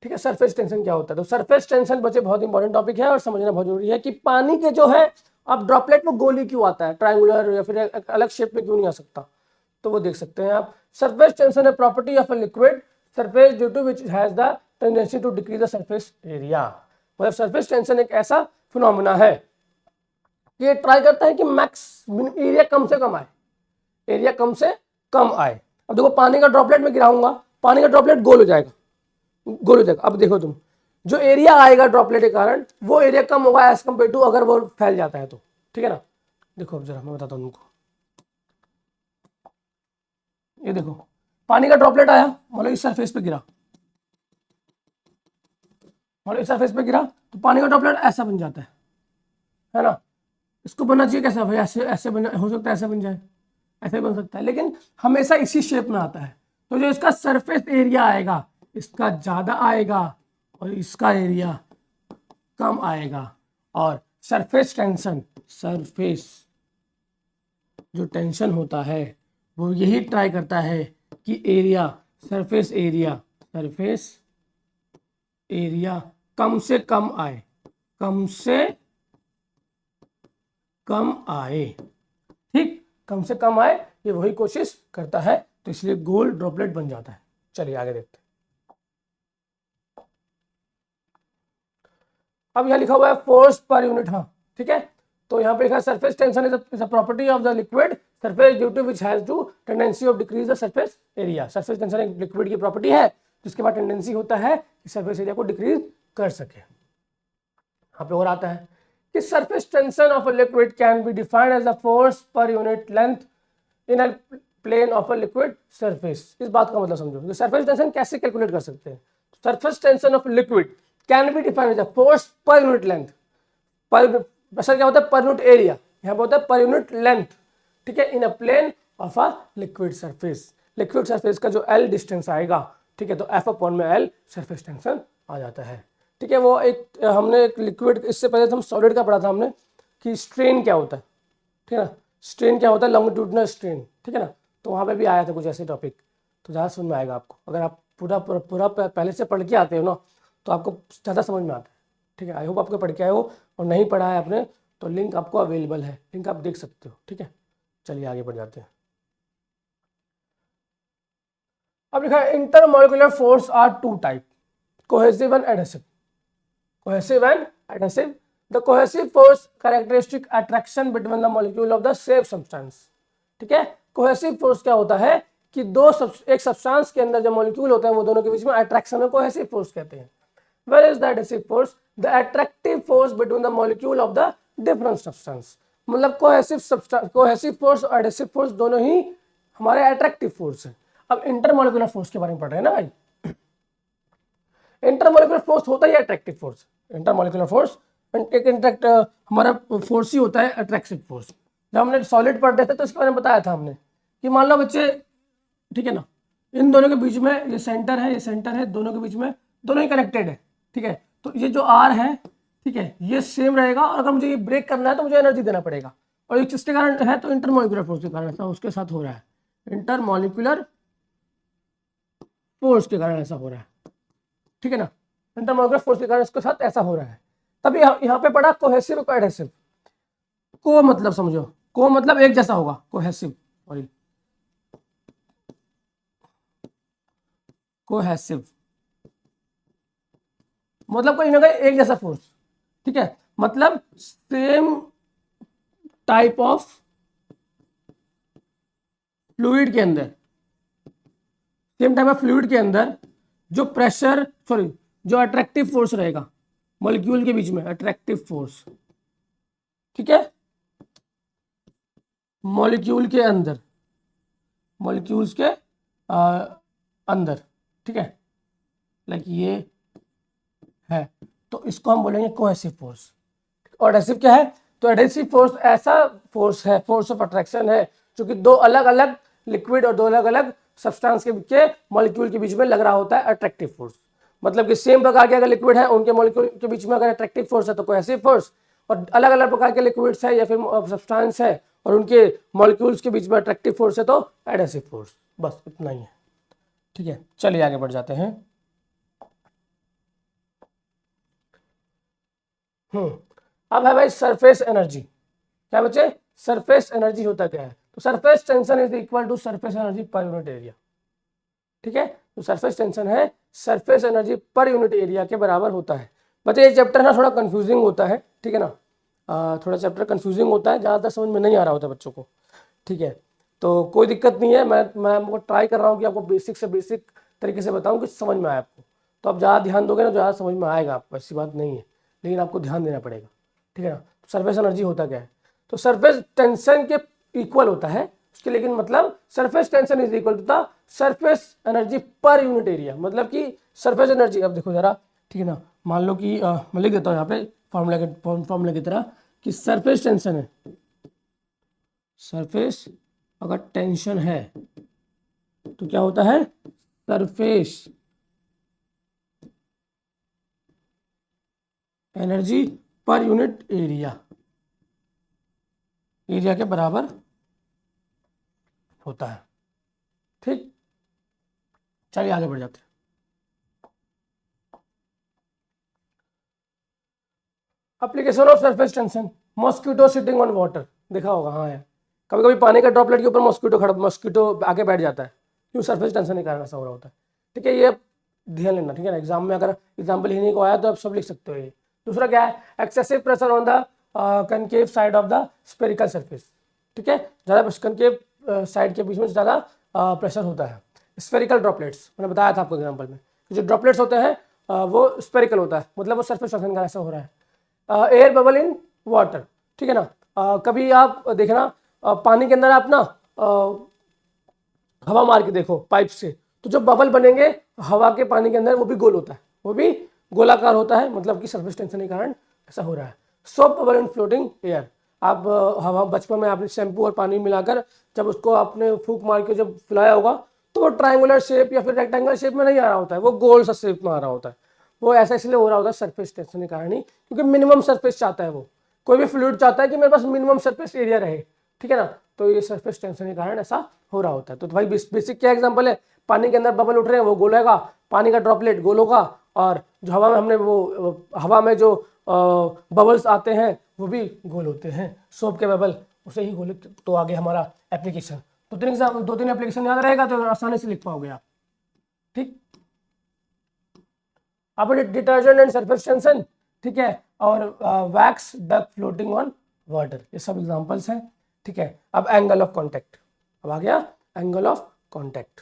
ठीक है। सरफेस टेंशन क्या होता है, तो सरफेस टेंशन बच्चे बहुत इंपॉर्टेंट टॉपिक है और समझना बहुत जरूरी है कि पानी के जो है अब ड्रॉपलेट वो गोली क्यों आता है, ट्रायंगुलर या फिर अलग शेप में क्यों नहीं आ सकता, तो वो देख सकते हैं आप। सरफेस टेंशन है property of a liquid surface due to which has the tendency to decrease the surface area. मतलब सरफेस टेंशन एक ऐसा फिनोमेना है कि ये ट्राई करता है कि मैक्स एरिया कम से कम आए, एरिया कम से कम आए। अब देखो पानी का ड्रॉपलेट में गिराऊंगा, पानी का ड्रॉपलेट गोल हो जाएगा, गोल हो जाएगा। अब देखो तुम, जो एरिया आएगा ड्रॉपलेट के कारण वो एरिया कम होगा एज कम्पेयर टू अगर वो फैल जाता है तो, ठीक है ना। देखो अब जरा मैं बताता हूँ तुमको, ये देखो पानी का ड्रॉपलेट आया, मतलब इस सरफेस पे गिरा, मतलब इस सरफेस पे गिरा तो पानी का ड्रॉपलेट ऐसा बन जाता है ना। इसको बनना चाहिए कैसा भाई, ऐसे ऐसे बन, हो सकता है ऐसे बन जाए, ऐसे बन सकता है, लेकिन हमेशा इसी शेप में आता है। तो जो इसका सरफेस एरिया आएगा इसका ज्यादा आएगा और इसका एरिया कम आएगा। और सरफेस टेंशन, सरफेस जो टेंशन होता है वो यही ट्राई करता है कि एरिया, सरफेस एरिया कम से कम आए, कम से कम आए, ठीक, कम से कम आए, ये वही कोशिश करता है, तो इसलिए गोल ड्रॉपलेट बन जाता है। चलिए आगे देखते हैं। अब यहाँ लिखा हुआ है फोर्स पर यूनिट, हाँ ठीक है। तो यहाँ पे लिखा है surface tension is a property of the liquid surface due to which has to tendency of decrease the surface area. Surface tension एक लिक्विड की प्रॉपर्टी है जिसके बाद टेंडेंसी होता है कि सरफेस एरिया को डिक्रीज कर सके। यहाँ पे और आता है कि surface tension of a liquid can be defined as a force per unit length in a plane of a liquid surface. इस बात का मतलब समझो, सरफेस टेंशन कैसे कैलकुलेट कर सकते हैं। Surface tension of liquid can be defined as a force per unit length, पर प्रेशर क्या होता है पर यूनिट एरिया, यहाँ पे होता है पर यूनिट लेंथ, ठीक है, in a plane of a liquid surface. Liquid surface का जो एल डिस्टेंस आएगा, ठीक है, तो एफ अपॉन में एल सरफेस टेंशन आ जाता है, ठीक है। वो एक हमने एक लिक्विड, इससे पहले तो हम सॉलिड का पढ़ा था हमने कि स्ट्रेन क्या होता है, ठीक है ना, स्ट्रेन क्या होता है, लॉन्गिट्यूडिनल स्ट्रेन, ठीक है ना, तो वहाँ पे भी आया था कुछ ऐसे टॉपिक, तो ज़्यादा समझ में आएगा आपको। अगर आप पूरा पहले से पढ़ के आते हो ना तो आपको ज़्यादा समझ में आता है, ठीक है। आई होप आपको पढ़ के आए हो, और नहीं पढ़ा है आपने तो लिंक आपको अवेलेबल है, लिंक आप देख सकते हो, ठीक है। चलिए आगे बढ़ जाते हैं। अब लिखा है intermolecular force are two type, cohesive and adhesive. Cohesive and adhesive, the cohesive force characteristic attraction between the molecule of the same substance, ठीक है। कोहेसिव फोर्स क्या होता है कि एक सब्सटेंस के अंदर जो मॉलिक्यूल होते हैं वो दोनों के बीच में अट्रैक्शन को कोहेसिव फोर्स कहते हैं। Where is the adhesive force, the attractive force between the molecule of the different substance. मतलब कोहेसिव फोर्स और एडहेसिव फोर्स दोनों ही हमारे अट्रैक्टिव फोर्स है। अब इंटरमॉलिक्यूलर फोर्स के बारे में पढ़ रहे हैं ना भाई। इंटरमॉलिक्यूलर फोर्स होता ही अट्रैक्टिव फोर्स। इंटरमॉलिक्यूलर फोर्स एक इंटरेक्ट हमारा फोर्स ही होता है अट्रैक्टिव फोर्स। जब हमने सॉलिड पढ़ रहे थे तो इसके बारे में बताया था हमने कि मान लो बच्चे, ठीक है ना, इन दोनों के बीच में ये सेंटर है, ये सेंटर है, दोनों के बीच में दोनों ही कनेक्टेड है, ठीक है। तो ये जो आर है, ठीक है, ये सेम रहेगा, और अगर मुझे ये ब्रेक करना है तो मुझे एनर्जी देना पड़ेगा, और ये किसके कारण है, तो इंटरमॉलिक्यूलर फोर्स के कारण ऐसा उसके साथ हो रहा है। इंटरमॉलिक्यूलर फोर्स के कारण ऐसा हो रहा है, ठीक है ना, इंटरमॉलिक्यूलर फोर्स के कारण इसके साथ ऐसा हो रहा है। तब यहाँ पे पढ़ा कोहेसिव और एडहेसिव। को मतलब समझो, को मतलब एक जैसा होगा, कोहेसिव, सॉरी, कोहेसिव मतलब कोई ना कोई एक जैसा फोर्स, ठीक है, मतलब सेम टाइप ऑफ फ्लूइड के अंदर, सेम टाइप ऑफ फ्लूइड के अंदर जो प्रेशर, सॉरी, जो अट्रैक्टिव फोर्स रहेगा मॉलिक्यूल के बीच में, अट्रैक्टिव फोर्स, ठीक है, मॉलिक्यूल के अंदर, मॉलिक्यूल्स के अंदर, ठीक है, लाइक ये है, तो इसको हम बोलेंगे कोहेसिव फोर्स। और एडहेसिव क्या है, तो एडहेसिव फोर्स ऐसा फोर्स है, फोर्स ऑफ अट्रैक्शन है, जो कि दो अलग अलग लिक्विड और दो अलग अलग सब्सटेंस के मॉलिक्यूल के बीच में लग रहा होता है अट्रैक्टिव फोर्स। मतलब कि सेम प्रकार के अगर लिक्विड है उनके मॉलिक्यूल के बीच में अगर अट्रैक्टिव फोर्स है तो कोहेसिव फोर्स, और अलग अलग प्रकार के लिक्विड्स है या फिर सब्सटेंस है और उनके मॉलिक्यूल्स के बीच में अट्रैक्टिव फोर्स है तो एडहेसिव फोर्स। बस इतना ही है, ठीक है। चलिए आगे बढ़ जाते हैं। अब है भाई सरफेस एनर्जी। क्या बच्चे, सरफेस एनर्जी होता क्या है, तो surface tension is equal to surface energy per unit area, ठीक है। तो सरफेस टेंशन है surface energy per unit area के बराबर होता है। बच्चे ये चैप्टर ना थोड़ा कंफ्यूजिंग होता है, ठीक है ना, थोड़ा चैप्टर कंफ्यूजिंग होता है, ज़्यादातर समझ में नहीं आ रहा होता बच्चों को, ठीक है। तो कोई दिक्कत नहीं है, मैं आपको ट्राई कर रहा हूँ कि आपको बेसिक से बेसिक तरीके से बताऊँ कि समझ में आए आपको। तो आप ज़्यादा ध्यान दोगे ना ज़्यादा समझ में आएगा आपको, ऐसी बात नहीं है, लेकिन आपको ध्यान देना पड़ेगा, ठीक है ना। तो सरफेस एनर्जी होता क्या है, तो सरफेस टेंशन के इक्वल होता है उसके, लेकिन मतलब surface tension is equal to the surface energy per unit area. मतलब कि सरफेस एनर्जी, अब देखो जरा, ठीक है ना, मान लो कि मैं लिख देता हूँ यहाँ पे फॉर्मूला की तरह कि सरफेस टेंशन है, सरफेस अगर टेंशन है तो क्या होता है, surface energy per unit area, area के बराबर होता है, ठीक। चलिए आगे बढ़ जाते हैं। Application of surface tension, mosquito sitting on water, देखा होगा, हाँ है, कभी कभी पानी का ड्रॉपलेट के ऊपर मॉस्किटो आके बैठ जाता है, क्यों, सरफेस टेंशन के कारण ऐसा हो रहा होता है, ठीक है। ये ध्यान लेना, ठीक है ना, एग्जाम में अगर एग्जाम्पल लिखने को आया तो आप सब लिख सकते हो ये। दूसरा क्या है, excessive pressure on the concave side of the spherical surface, ठीक है, ज़्यादा कनकेव साइड के बीच में ज़्यादा प्रेशर होता है। स्पेरिकल ड्रॉपलेट्स मैंने बताया था आपको एग्जाम्पल में, जो ड्रॉपलेट्स होते हैं वो स्पेरिकल होता है, मतलब वो सरफेस टेंशन का ऐसा हो रहा है। एयर बबल इन वाटर, ठीक है ना, कभी आप देखना पानी के अंदर आप ना हवा मार के देखो पाइप से, तो जो बबल बनेंगे हवा के पानी के अंदर वो भी गोल होता है, वो भी गोलाकार होता है, मतलब कि सरफेस टेंशन के कारण ऐसा हो रहा है। Soap bubble in floating air, आप हवा बचपन में आपने शैम्पू और पानी मिलाकर जब उसको आपने फूंक मार के जब फुलाया होगा तो वो ट्रायंगुलर शेप या फिर रेक्टेंगुलर शेप में नहीं आ रहा होता है, वो गोल सा शेप में आ रहा होता है। वो ऐसा इसलिए हो रहा होता है सरफेस टेंशन के कारण ही, क्योंकि मिनिमम सरफेस चाहता है वो, कोई भी फ्लूइड चाहता है कि मेरे पास मिनिमम सरफेस एरिया रहे, ठीक है ना। तो ये सरफेस टेंशन के कारण ऐसा हो रहा होता है। तो भाई बेसिक क्या एग्जांपल है, पानी के अंदर बबल उठ रहे हैं वो गोल होगा, पानी का ड्रॉपलेट गोल होगा, और जो हवा में हमने वो हवा में जो बबल्स आते हैं वो भी गोल होते हैं, सोप के बबल उसे ही गोल। तो आगे हमारा एप्लीकेशन, दो तीन एप्लीकेशन याद रहेगा तो आसानी से लिख पाओगे आप, ठीक। अब डिटर्जेंट एंड सरफेस टेंशन, ठीक है, और wax duck floating on water, ये सब एग्जांपल्स हैं, ठीक है। अब एंगल ऑफ कांटेक्ट, अब आ गया एंगल ऑफ कांटेक्ट।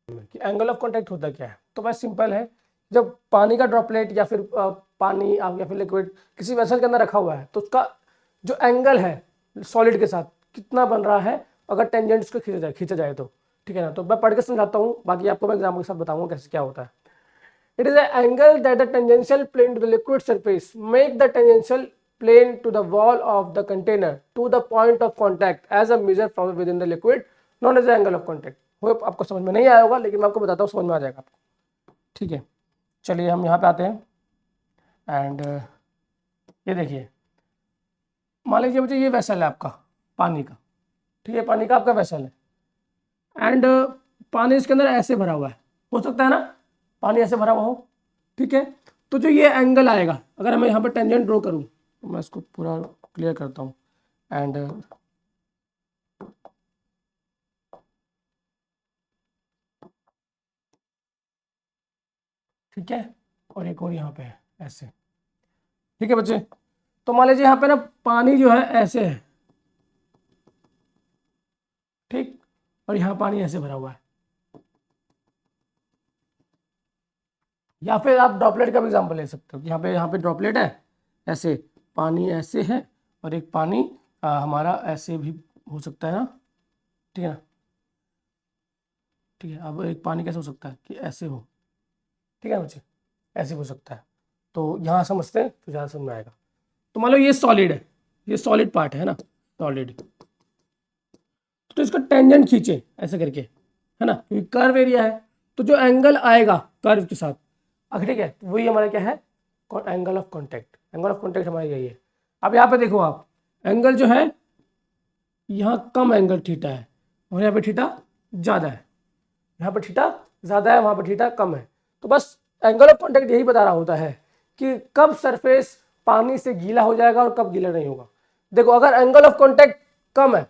कि एंगल ऑफ कांटेक्ट होता क्या है, तो बस सिंपल है, जब पानी का ड्रॉपलेट या फिर पानी या फिर लिक्विड किसी वेसल के अंदर रखा हुआ है तो उसका जो एंगल है सॉलिड के साथ कितना बन रहा है, अगर टेंजेंट उसको खींचा जाए तो, ठीक है ना। तो मैं पढ़ के समझाता हूँ, बाकी आपको मैं एग्जाम्पल के साथ बताऊंगा कैसे क्या होता है। It is an angle that the tangential plane to the liquid surface make the tangential plane to the wall of the container to the point of contact as a measure from within the liquid known as the angle of contact। Hope आपको समझ में नहीं आया होगा, लेकिन मैं आपको बताता हूँ, समझ में आ जाएगा आपको, ठीक है। चलिए हम यहाँ पे आते हैं एंड ये देखिए, मान लीजिए मुझे ये वेसल है आपका पानी का, ठीक है, पानी का आपका वेसल है एंड पानी इसके अंदर ऐसे भरा हुआ है, हो सकता है ना पानी ऐसे भरा हुआ हो, ठीक है। तो जो ये एंगल आएगा, अगर मैं यहाँ पर टेंजेंट ड्रॉ करूँ तो मैं इसको पूरा क्लियर करता हूँ एंड ठीक है, और एक और यहाँ पे है ऐसे, ठीक है बच्चे। तो मान लीजिए यहाँ पे ना पानी जो है ऐसे है, ठीक, और यहाँ पानी ऐसे भरा हुआ है, या फिर आप ड्रॉपलेट का भी एग्जाम्पल ले सकते हो कि यहाँ पे ड्रॉपलेट है ऐसे, पानी ऐसे है और एक पानी हमारा ऐसे भी हो सकता है ना, ठीक है ना, ठीक है। अब एक पानी कैसे हो सकता है कि ऐसे हो, ठीक है बच्चे, ऐसे हो सकता है। तो यहाँ समझते हैं तो ज़्यादा समझ में आएगा। तो मान लो ये सॉलिड है, ये सॉलिड पार्ट है ना, सॉलिड, तो इसका टेंजेंट खींचे ऐसे करके, है ना, क्योंकि कर्व एरिया है, तो जो एंगल आएगा कर्व के साथ, अगर ठीक है, वही हमारा क्या है, angle of contact. Angle of contact हमारा यही है। अब यहाँ पे देखो आप, एंगल जो है यहाँ कम एंगल थीटा है और यहाँ पे थीटा ज़्यादा है, यहाँ पे थीटा ज़्यादा है, वहाँ पे थीटा कम है। तो बस एंगल ऑफ कॉन्टैक्ट यही बता रहा होता है कि कब सरफेस पानी से गीला हो जाएगा और कब गीला नहीं होगा। देखो अगर एंगल ऑफ कॉन्टैक्ट कम है,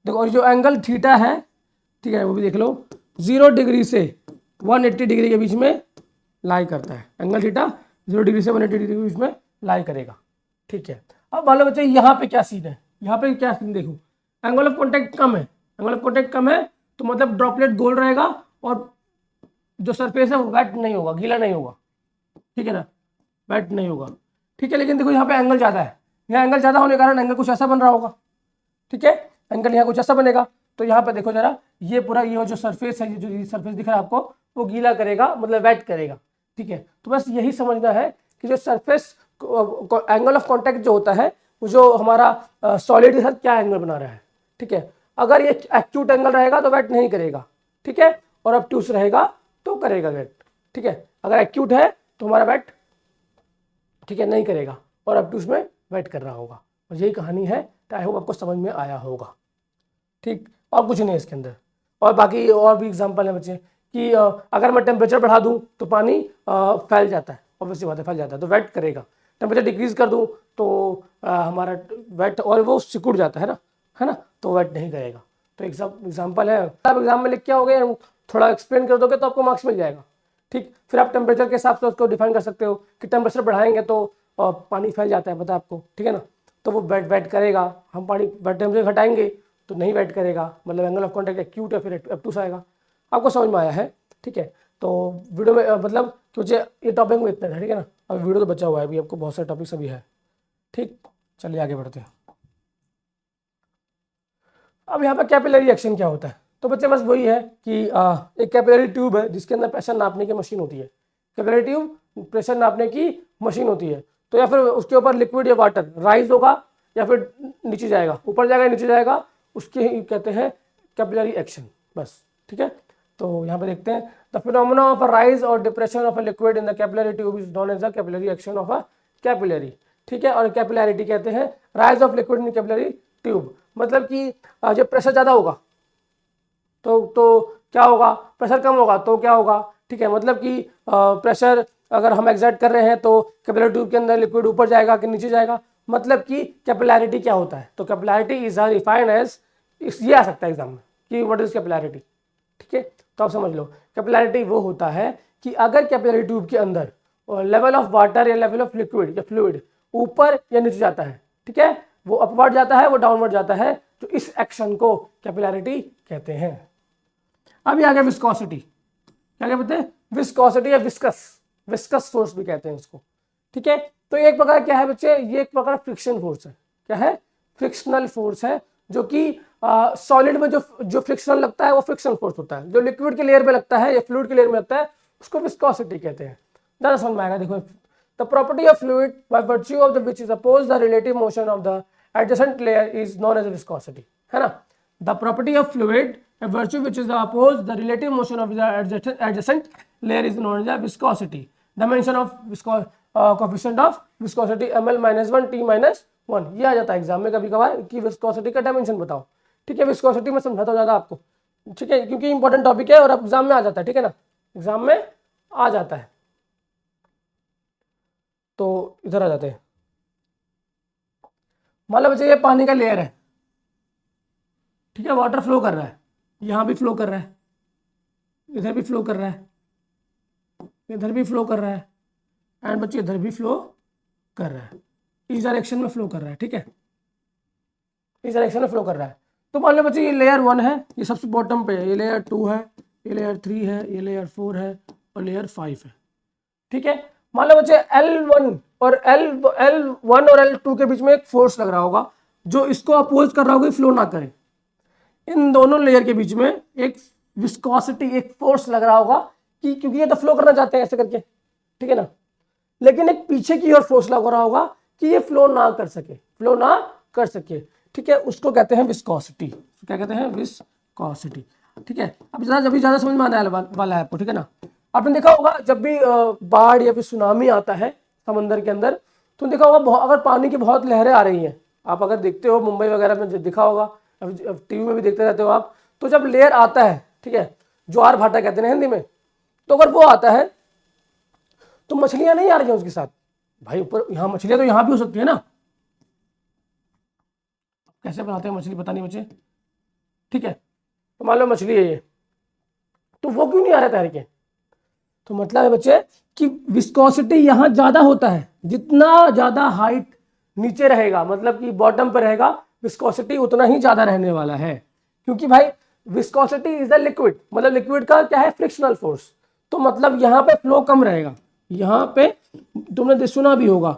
देखो, और जो एंगल थीटा है, ठीक है, वो भी देख लो, 0 डिग्री से 180 डिग्री के बीच में लाई करता है। एंगल थीटा 0 डिग्री से 180 डिग्री के बीच में लाई करेगा, ठीक है। अब मान लो बच्चे यहाँ पे क्या सीन है, यहाँ पे क्या सीन देखो, एंगल ऑफ कॉन्टैक्ट कम है, एंगल ऑफ कॉन्टैक्ट कम है तो मतलब ड्रॉपलेट गोल रहेगा और जो सरफेस है वो वेट नहीं होगा, गीला नहीं होगा, ठीक है ना, वेट नहीं होगा, ठीक है। लेकिन देखो यहाँ पे एंगल ज़्यादा है, यहाँ एंगल ज़्यादा होने के कारण एंगल कुछ ऐसा बन रहा होगा, ठीक है, एंगल यहाँ कुछ ऐसा बनेगा। तो यहाँ पे देखो जरा, ये पूरा ये जो सरफेस है, ये जो सरफेस दिख रहा है आपको, वो गीला करेगा, मतलब वेट करेगा, ठीक है। तो बस यही समझना है कि जो सरफेस एंगल ऑफ कॉन्टैक्ट जो होता है वो जो हमारा सॉलिड के साथ क्या एंगल बना रहा है, ठीक है। अगर ये एक्यूट एंगल रहेगा तो वेट नहीं करेगा, ठीक है, और ऑब्ट्यूस रहेगा तो करेगा वेट, ठीक है। अगर एक्यूट है तो हमारा वेट, ठीक है, नहीं करेगा और ऑब्ट्यूस में वेट कर रहा होगा। और यही कहानी है, तो आई होप आपको समझ में आया होगा, ठीक। और कुछ नहीं है इसके अंदर। और बाकी और भी एग्जांपल है बच्चे कि अगर मैं टेम्परेचर बढ़ा दूं तो पानी फैल जाता है, ऑब्वियसली बात है, फैल जाता है तो वेट करेगा। टेम्परेचर डिक्रीज कर दूं तो हमारा वेट और वो सिकुड़ जाता है ना, तो वेट नहीं करेगा। तो एग्जाम्पल है, आप एग्जाम में लिख के आओगे, थोड़ा एक्सप्लेन कर दोगे तो आपको मार्क्स मिल जाएगा, ठीक। फिर आप टेम्परेचर के हिसाब से उसको डिफाइन कर सकते हो कि टेम्परेचर बढ़ाएंगे तो पानी फैल जाता है, पता है आपको, ठीक है ना, तो वो वेट करेगा। हम पानी टेम्परेचर घटाएंगे तो नहीं वेट करेगा, मतलब एंगल ऑफ कॉन्टैक्ट एक्यूट है, फिर ऑब्ट्यूस आएगा। आपको समझ में आया है, ठीक है। तो वीडियो में मतलब क्योंकि ये टॉपिक में इतना था, ठीक है ना, अब वीडियो तो बचा हुआ है अभी, आपको बहुत सारे टॉपिक्स अभी है, ठीक। चलिए आगे बढ़ते हैं। अब यहाँ पर कैपिलरी एक्शन क्या होता है, तो बच्चे बस वही है कि एक कैपिलरी ट्यूब है जिसके अंदर प्रेशर नापने की मशीन होती है। कैपिलरी ट्यूब प्रेशर नापने की मशीन होती है, तो या फिर उसके ऊपर लिक्विड या वाटर राइज होगा या फिर नीचे जाएगा, ऊपर जाएगा नीचे जाएगा, उसके ही कहते हैं कैपिलरी एक्शन, बस। ठीक है, तो यहाँ पे देखते हैं the phenomena of a rise और depression of a liquid in the capillary tube is known as the capillary action of a capillary. ठीक है, और कैपिलैरिटी कहते हैं rise of liquid in capillary tube, मतलब कि जब प्रेशर ज़्यादा होगा तो क्या होगा, प्रेशर कम होगा तो क्या होगा। ठीक है, मतलब कि प्रेशर अगर हम एग्जर्ट कर रहे हैं तो कैपिलरी ट्यूब के अंदर लिक्विड ऊपर जाएगा कि नीचे जाएगा, मतलब कि कैपिलैरिटी क्या होता है। तो कैपिलैरिटी इज डिफाइंड एज, ये आ सकता है एग्जाम में कि व्हाट इज कैपिलैरिटी। ठीक है, तो आप समझ लो कैपिलैरिटी वो होता है कि अगर कैपिलरी ट्यूब के अंदर लेवल ऑफ वाटर या लेवल ऑफ लिक्विड या फ्लूइड ऊपर या नीचे जाता है, ठीक है, वो अपवर्ड जाता है, वो डाउनवर्ड जाता है, तो इस एक्शन को कैपिलैरिटी कहते हैं। अब ये आ गया विस्कोसिटी, क्या कहते हैं, विस्कोसिटी या विस्कस फोर्स भी कहते हैं इसको। ठीक है, तो एक प्रकार क्या है बच्चे, ये एक प्रकार फ्रिक्शन फोर्स है। क्या है, फ्रिक्शनल फोर्स है, जो कि सॉलिड में जो फ्रिक्शन लगता है वो फ्रिक्शन फोर्स होता है, जो लिक्विड के लेयर में लगता है या फ्लूइड के लेयर में लगता है उसको विस्कोसिटी कहते हैं। ज़्यादा समझ में आएगा, देखो the property of fluid by virtue of the which is oppose the relative motion of the adjacent layer is known as viscosity, है ना। The property of fluid by virtue which is opposed the relative motion of the adjacent layer is known as the viscosity. Dimension of coefficient of viscosity ml minus 1 t minus 1, ये आ जाता है exam में कभी कभार कि viscosity का dimension बताओ। ठीक है, विस्कोसिटी में समझाता हूँ ज़्यादा आपको, ठीक है, क्योंकि इंपॉर्टेंट टॉपिक है और एग्जाम में आ जाता है। ठीक है ना, एग्जाम में आ जाता है। तो इधर आ जाते हैं, मान लो बच्चे ये पानी का लेयर है, ठीक है, वाटर फ्लो कर रहा है, यहाँ भी फ्लो कर रहा है, इधर भी फ्लो कर रहा है, इधर भी फ्लो कर रहा है, एंड बच्चे इधर भी फ्लो कर रहा है, इस डायरेक्शन में फ्लो कर रहा है। ठीक है, इस डायरेक्शन में फ्लो कर रहा है। तो मान लो बच्चे ये लेयर 1 है, ये सबसे बॉटम पे है, ये लेयर 2 है, ये लेयर 3 है, ये लेयर 4 है और लेयर 5 है। ठीक है, मान लो बच्चे L1 और L1 और L2 के बीच में एक फोर्स लग रहा होगा जो इसको अपोज कर रहा होगा फ्लो ना करे। इन दोनों लेयर के बीच में एक विस्कोसिटी, एक फोर्स लग रहा होगा कि क्योंकि ये तो फ्लो करना चाहते हैं ऐसे करके, ठीक है ना, लेकिन एक पीछे की ओर फोर्स लग रहा होगा कि ये फ्लो ना कर सके, ठीक है, उसको कहते हैं विस्कोसिटी। क्या कहते हैं, विस्कोसिटी। ठीक है, अब ज़्यादा समझ में आने वाला है आपको। ठीक है ना, आपने देखा होगा जब भी बाढ़ या फिर सुनामी आता है समंदर के अंदर, तो देखा होगा अगर पानी की बहुत लहरें आ रही हैं, आप अगर देखते हो मुंबई वगैरह में देखा होगा, अब टीवी में भी देखते रहते हो आप, तो जब लेयर आता है, ठीक है, ज्वार भाटा कहते हैं हिंदी में, तो अगर वो आता है तो मछलियां नहीं आ रही हैं उसके साथ, भाई ऊपर यहाँ मछलियां तो यहाँ भी हो सकती है ना, कैसे बनाते हैं मछली पता नहीं बच्चे। ठीक है, तो मान लो मछली है ये, तो वो क्यों नहीं आ रहा तैर के, तो मतलब है बच्चे कि विस्कोसिटी यहाँ ज्यादा होता है, जितना ज्यादा हाइट नीचे रहेगा, मतलब कि बॉटम पर रहेगा, विस्कोसिटी उतना ही ज्यादा रहने वाला है, क्योंकि भाई विस्कोसिटी इज द लिक्विड, मतलब लिक्विड का क्या है, फ्रिक्शनल फोर्स, तो मतलब यहाँ पे फ्लो कम रहेगा। यहाँ पे तुमने सुना भी होगा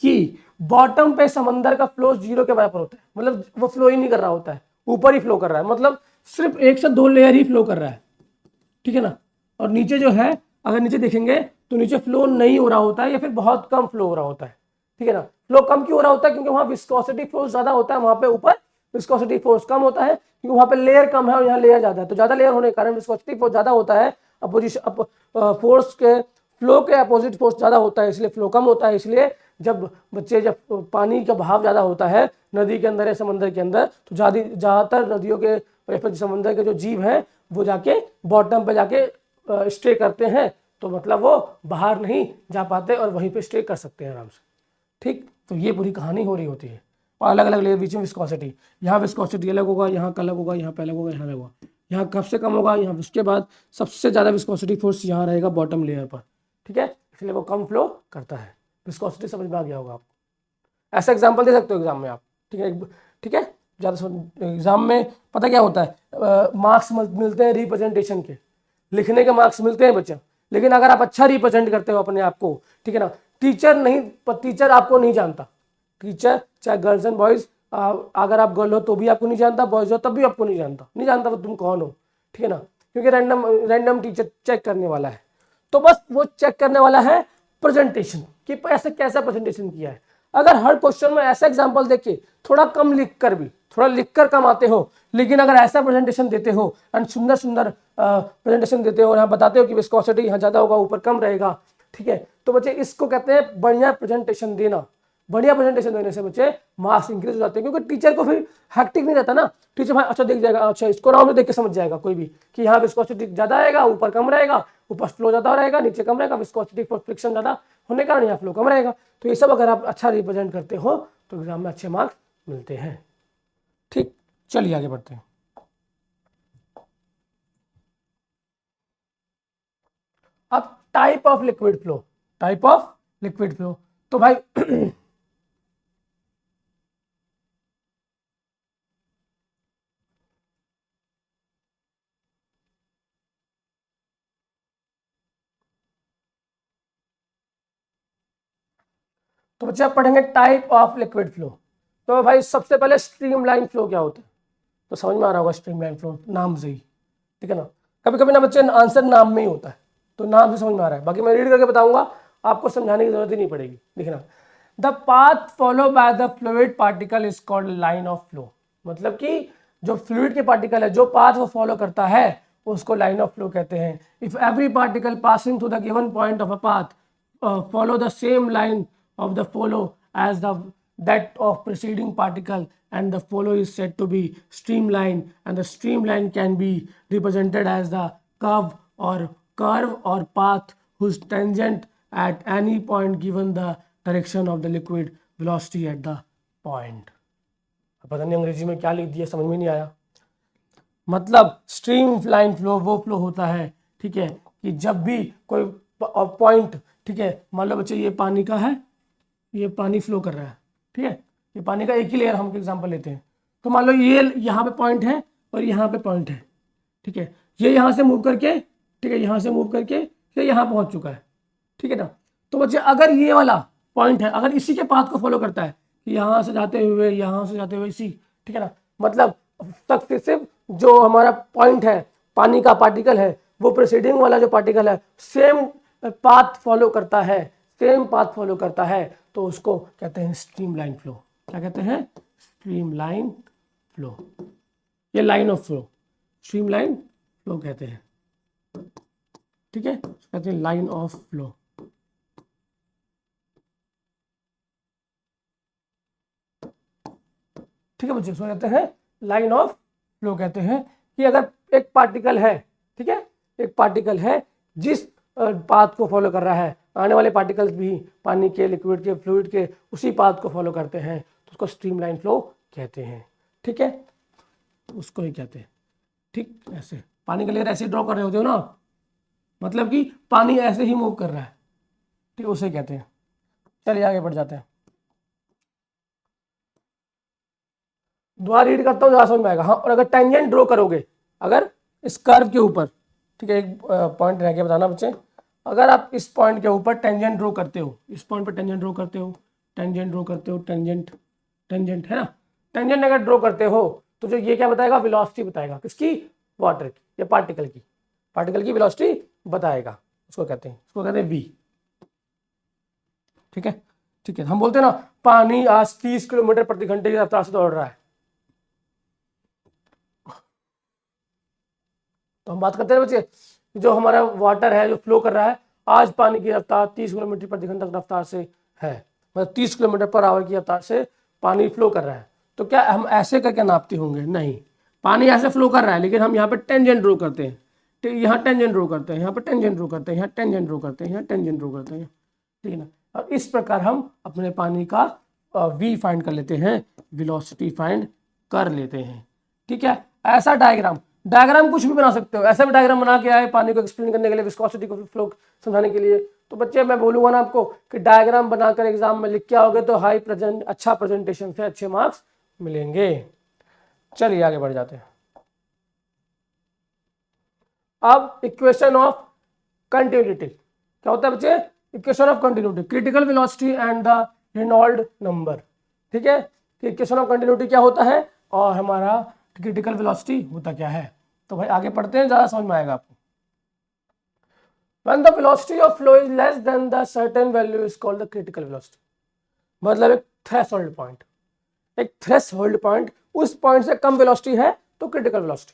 कि बॉटम पे समंदर का फ्लो 0 के बराबर होता है, मतलब वो फ्लो ही नहीं कर रहा होता है, ऊपर ही फ्लो कर रहा है, मतलब सिर्फ 1 से 2 लेयर ही फ्लो कर रहा है। ठीक है ना, और नीचे जो है, अगर नीचे देखेंगे तो नीचे फ्लो नहीं हो रहा होता है या फिर बहुत कम फ्लो हो रहा होता है। ठीक है ना, फ्लो कम क्यों हो रहा होता है, क्योंकि वहाँ विस्कोसिटी फोर्स ज्यादा होता है, वहाँ पे ऊपर विस्कोसिटी फोर्स कम होता है, क्योंकि वहाँ पे लेयर कम है और यहाँ लेयर ज्यादा है, तो ज्यादा लेयर होने के कारण विस्कोसिटी फोर्स ज्यादा होता है, अपोजिशन फोर्स के फ्लो के अपोजिट फोर्स ज्यादा होता है, इसलिए फ्लो कम होता है। इसलिए जब पानी का बहाव ज्यादा होता है नदी के अंदर या समंदर के अंदर, तो ज्यादातर नदियों के या फिर समंदर के जो जीव हैं वो जाके बॉटम पे जाके स्टे करते हैं, तो मतलब वो बाहर नहीं जा पाते और वहीं पे स्टे कर सकते हैं आराम से। ठीक, तो ये पूरी कहानी हो रही होती है, और अलग अलग लेयर बीच में विस्कोसिटी, यहाँ विस्कोसिटी अलग होगा, यहाँ का अलग होगा, यहाँ पे अलग होगा, यहाँ अलग होगा, यहाँ कब से कम होगा, यहाँ उसके बाद सबसे ज़्यादा विस्कोसिटी फोर्स यहाँ रहेगा बॉटम लेयर पर। ठीक है, इसलिए वो कम फ्लो करता है। विस्कोसिटी समझ में आ गया होगा आपको, ऐसा एग्जाम्पल दे सकते हो एग्जाम में आप। ठीक है, ठीक है, ज़्यादा एग्जाम में पता क्या होता है, मार्क्स मिलते हैं रिप्रेजेंटेशन के, लिखने के मार्क्स मिलते हैं बच्चा, लेकिन अगर आप अच्छा रिप्रेजेंट करते हो अपने आप को, ठीक है ना, टीचर आपको नहीं जानता, टीचर चाहे गर्ल्स एंड बॉयज, अगर आप गर्ल हो तो भी आपको नहीं जानता, बॉयज हो तब भी आपको नहीं जानता वो तुम कौन हो। ठीक है ना, क्योंकि रैंडम टीचर चेक करने वाला है, तो बस वो चेक करने वाला है प्रेजेंटेशन, कि ऐसे कैसा प्रेजेंटेशन किया है। अगर हर क्वेश्चन में ऐसा एग्जांपल देके थोड़ा कम लिख कर भी, थोड़ा लिख कर कम आते हो, लेकिन अगर ऐसा प्रेजेंटेशन देते हो एंड सुंदर सुंदर प्रेजेंटेशन देते हो, यहाँ बताते हो कि विस्कोसिटी यहाँ ज़्यादा होगा, ऊपर कम रहेगा, ठीक है, तो बच्चे इसको कहते हैं बढ़िया प्रेजेंटेशन देना। बढ़िया प्रेजेंटेशन देने से बच्चे मार्क्स इंक्रीज हो जाते हैं, क्योंकि टीचर को फिर हैक्टिक नहीं रहता ना। टीचर भाई अच्छा देख जाएगा, अच्छा इसको राउंड में देख के समझ जाएगा कोई भी कि यहाँ विस्कोसिटी ज़्यादा आएगा, ऊपर कम रहेगा, ऊपर फ्लो ज़्यादा रहेगा, नीचे कम रहेगा, विस्कोसिटी फ्रिक्शन ज़्यादा होने के कारण यहाँ फ्लो कम रहेगा। तो ये सब अगर आप अच्छा रिप्रेजेंट करते हो तो एग्जाम में अच्छे मार्क्स मिलते हैं। ठीक, चलिए आगे बढ़ते हैं। अब type of liquid flow, type of liquid flow, तो भाई तो बच्चे आप पढ़ेंगे टाइप ऑफ लिक्विड फ्लो। तो भाई सबसे पहले स्ट्रीमलाइन फ्लो क्या होता है, तो समझ में आ रहा होगा स्ट्रीमलाइन फ्लो नाम से ही, ठीक है ना। कभी कभी ना बच्चे आंसर नाम में ही होता है, तो नाम से समझ में आ रहा है, बाकी मैं रीड करके बताऊंगा, आपको समझाने की जरूरत ही नहीं पड़ेगी। देखना, the path follow by the fluid particle is called line of flow, मतलब कि जो फ्लूइड के पार्टिकल है, जो पाथ वो फॉलो करता है उसको लाइन ऑफ फ्लो कहते हैं। If every particle passing through the given point of a path follow the same line of the follow as that of preceding particle, and the follow is said to be streamline, and the streamline can be represented as the curve or path whose tangent at any point given the direction of the liquid velocity at the point। पता नहीं अंग्रेजी में क्या लिख दिया, समझ में नहीं आया। मतलब स्ट्रीम लाइन फ्लो वो फ्लो होता है, ठीक है, कि जब भी कोई पॉइंट, ठीक है, मान लो बच्चे ये पानी का है, ये पानी फ्लो कर रहा है, ठीक है, ये पानी का एक ही लेयर हम एग्जांपल लेते हैं, तो मान लो ये यहाँ पे पॉइंट है और यहाँ पे पॉइंट है, ठीक है, ये यहाँ से मूव करके, ठीक है, यहाँ से मूव करके ये यहाँ पहुँच चुका है, ठीक है ना। तो बच्चे अगर ये वाला पॉइंट है, अगर इसी के पाथ को फॉलो करता है, यहाँ से जाते हुए यहाँ से जाते हुए इसी, ठीक है ना, मतलब सक्सेसिव जो हमारा पॉइंट है, पानी का पार्टिकल है, वो प्रेसीडिंग वाला जो पार्टिकल है सेम पाथ फॉलो करता है, सेम पाथ फॉलो करता है, तो उसको कहते हैं स्ट्रीमलाइन फ्लो। क्या कहते हैं? स्ट्रीमलाइन फ्लो, ये line of flow, streamline flow कहते हैं, ठीक है, कहते हैं लाइन ऑफ फ्लो। ठीक है बच्चे, इसको कहते हैं लाइन ऑफ फ्लो, कहते हैं कि अगर एक पार्टिकल है, ठीक है, एक पार्टिकल है जिस पाथ को फॉलो कर रहा है, आने वाले पार्टिकल्स भी पानी के, लिक्विड के, फ्लूइड के उसी पाथ को फॉलो करते हैं, तो उसको स्ट्रीमलाइन फ्लो कहते हैं, ठीक है, उसको ही कहते हैं। ठीक, ऐसे पानी का लेयर ऐसे ड्रॉ कर रहे होते हो ना, मतलब कि पानी ऐसे ही मूव कर रहा है, ठीक, उसे कहते हैं। चलिए आगे बढ़ जाते हैं, दोबारा रीड करता हूँ, ज़्यादा समझ में आएगा। हाँ, और अगर टेंजेंट ड्रॉ करोगे, अगर इस कर्व के ऊपर, ठीक है, एक पॉइंट रह के बताना बच्चे, अगर आप इस पॉइंट के ऊपर टेंजेंट ड्रॉ करते हो, इस पॉइंट पर टेंजेंट ड्रॉ करते हो, टेंजेंट ड्रॉ करते हो, टेंजेंट, टेंजेंट है ना, टेंजेंट अगर ड्रॉ करते हो तो जो ये क्या बताएगा, वेलोसिटी बताएगा, किसकी, वाटर की या पार्टिकल की, पार्टिकल की वेलोसिटी बताएगा, उसको कहते हैं, उसको कहते हैं वी, ठीक है, ठीक है। हम बोलते हैं ना पानी आज 30 किलोमीटर प्रति घंटे की रफ्तार से दौड़ रहा है, तो हम बात करते हैं बच्चे, जो हमारा वाटर है जो फ्लो कर रहा है, आज पानी की रफ्तार 30 किलोमीटर प्रति घंटे की रफ्तार से है, मतलब 30 किलोमीटर पर आवर की रफ्तार से पानी फ्लो कर रहा है। तो क्या हम ऐसे करके नापते होंगे? नहीं, पानी ऐसे फ्लो कर रहा है, लेकिन हम यहाँ पे टेंजेंट ड्रॉ करते हैं, यहाँ टेंजेंट ड्रॉ करते हैं, यहाँ पे टेंजेंट ड्रॉ करते हैं, यहाँ टेंजेंट ड्रॉ करते हैं, यहाँ टेंजेंट ड्रॉ करते हैं, ठीक है ना। और इस प्रकार हम अपने पानी का वी फाइंड कर लेते हैं, वेलोसिटी फाइंड कर लेते हैं, ठीक है। ऐसा डायग्राम, डायग्राम कुछ भी बना सकते हो, ऐसा भी डायग्राम बना के आए पानी को एक्सप्लेन करने के लिए, विस्कोसिटी को फ्लो समझाने के लिए, तो बच्चे मैं बोलूंगा ना आपको कि डायग्राम बनाकर एग्जाम में लिख के आओगे तो अच्छा प्रेजेंटेशन से अच्छे मार्क्स मिलेंगे। चलिए आगे बढ़ जाते हैं। अब इक्वेशन ऑफ कंटिन्यूटी क्या होता है बच्चे? Equation of continuity, critical velocity and the Reynold number, ठीक है, कि इक्वेशन ऑफ कंटिन्यूटी क्या होता है और हमारा क्रिटिकल वेलोसिटी होता क्या है। तो भाई आगे पढ़ते हैं, ज्यादा समझ में आएगा आपको। When the velocity of flow is less than the certain value is called the critical velocity, मतलब एक थ्रेशोल्ड पॉइंट, एक थ्रेशोल्ड पॉइंट, उस पॉइंट से कम वेलोसिटी है तो क्रिटिकल वेलोसिटी,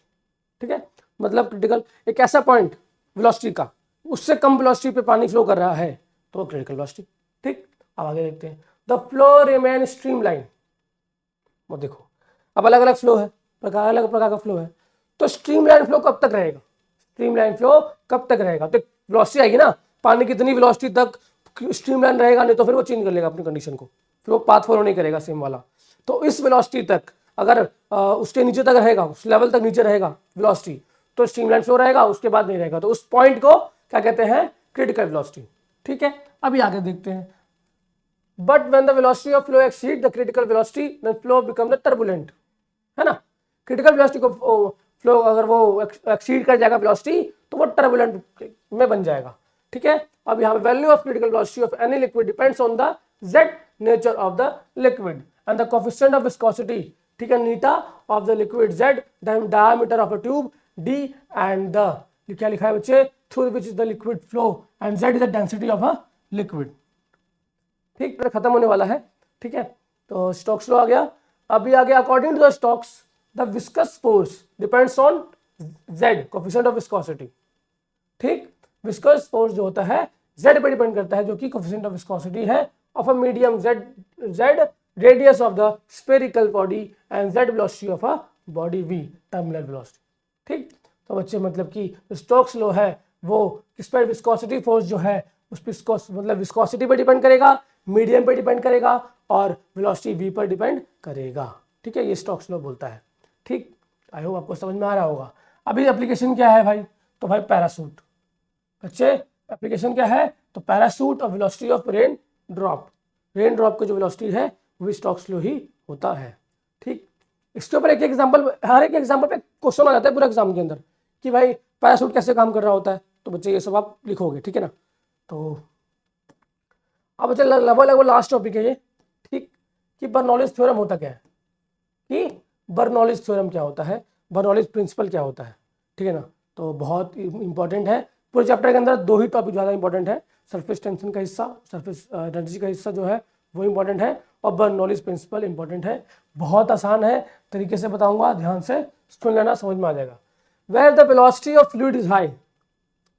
ठीक है। मतलब क्रिटिकल एक ऐसा पॉइंट वेलोसिटी का, उससे कम वेलोसिटी पे पानी फ्लो कर रहा है तो क्रिटिकल वेलोसिटी, ठीक। अब आगे देखते हैं, द फ्लो रिमेन स्ट्रीमलाइन। वो देखो अब अलग अलग फ्लो है, प्रकार अलग प्रकार का फ्लो है, तो स्ट्रीमलाइन फ्लो कब तक रहेगा, स्ट्रीमलाइन फ्लो कब तक रहेगा, तो वेलोसिटी आएगी ना, पानी कितनी वेलोसिटी तक स्ट्रीमलाइन रहेगा, नहीं तो फिर वो चेंज कर लेगा अपनी कंडीशन को, फ्लो पाथ फॉलो नहीं करेगा सेम वाला। तो इस वेलोसिटी तक अगर उसके नीचे तक रहेगा, उस लेवल तक नीचे रहेगा वेलोसिटी, तो स्ट्रीमलाइन फ्लो रहेगा, उसके बाद नहीं रहेगा, तो उस पॉइंट को क्या कहते हैं, क्रिटिकल वेलोसिटी, ठीक है। अभी आगे देखते हैं, but when the velocity of flow exceed the critical velocity then flow become the turbulent, है ना। क्रिटिकल वेलोसिटी को फ्लो अगर वो एक्सीड कर जाएगा वेलोसिटी तो वो टर्बुलेंट में बन जाएगा, ठीक है। अब यहाँ पे value of critical velocity of any liquid depends on the Z nature of the liquid and the coefficient of viscosity, ठीक है, eta of the liquid Z, diameter of a tube D and the, क्या लिखा है बच्चे, through which is the liquid flow and Z is the density of a liquid, ठीक, खत्म होने वाला है, ठीक है। तो स्टोक्स लॉ आ गया। अभी आ गया, according to the Stokes the viscous force depends on Z coefficient of viscosity, ठीक। विस्कस फोर्स जो होता है जेड पे डिपेंड करता है, जो कि कोएफिशिएंट ऑफ विस्कोसिटी है of a medium Z, Z radius of the spherical body and Z velocity of a body V terminal velocity, ठीक। तो बच्चे मतलब कि स्टोक्स लॉ है वो किस पर, विस्कोसिटी फोर्स जो है उस पर मतलब विस्कोसिटी पर डिपेंड करेगा, मीडियम पर डिपेंड करेगा और वेलोसिटी वी पर डिपेंड करेगा, ठीक है। ये स्टोक्स लॉ बोलता है, ठीक। आई होप आपको समझ में आ रहा होगा। अभी एप्लीकेशन क्या है भाई, तो भाई पैरासूट, बच्चे एप्लीकेशन क्या है, तो पैरासूट और velocity of rain drop, rain drop की जो वेलोसिटी है वो स्टोक्स लॉ ही होता है, ठीक। इसके ऊपर एक एग्जांपल, हर एक एग्जांपल पे क्वेश्चन आ जाता है पूरा एग्जाम के अंदर कि भाई पैरासूट कैसे काम कर रहा होता है, तो बच्चे ये सब आप लिखोगे, ठीक है ना। तो अब बच्चे लगभग लास्ट टॉपिक है ये, ठीक, कि बर्नौलीज थ्योरम होता क्या है, कि बर्नौलीज थ्योरम क्या होता है, बर्नौलीज प्रिंसिपल क्या होता है, ठीक है ना। तो बहुत इंपॉर्टेंट है, पूरे चैप्टर के अंदर दो ही टॉपिक ज़्यादा इंपॉर्टेंट है, सरफेस टेंशन का हिस्सा, सरफेस एनर्जी का हिस्सा जो है वो इंपॉर्टेंट है, और बर्नौलीज प्रिंसिपल इंपॉर्टेंट है। बहुत आसान है, तरीके से बताऊंगा, ध्यान से सुन लेना, समझ में आ जाएगा। Where the velocity of fluid is high,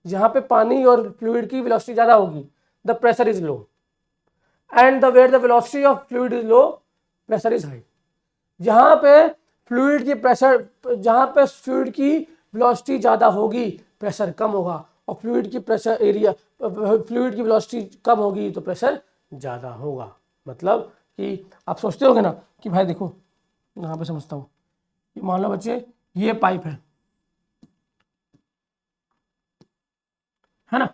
जहाँ पे पानी और फ्लूइड की वेलोसिटी ज़्यादा होगी the pressure is low, and the where the velocity of fluid is low pressure is high, जहाँ पे फ्लूइड की प्रेशर, जहाँ पे फ्लूइड की वेलोसिटी ज़्यादा होगी प्रेशर कम होगा, और फ्लूइड की प्रेशर एरिया, फ्लूइड की वेलोसिटी कम होगी तो प्रेशर ज़्यादा होगा। मतलब कि आप सोचते होगे ना कि भाई देखो यहाँ पे समझता हूँ, मान लो बच्चे ये पाइप है ना,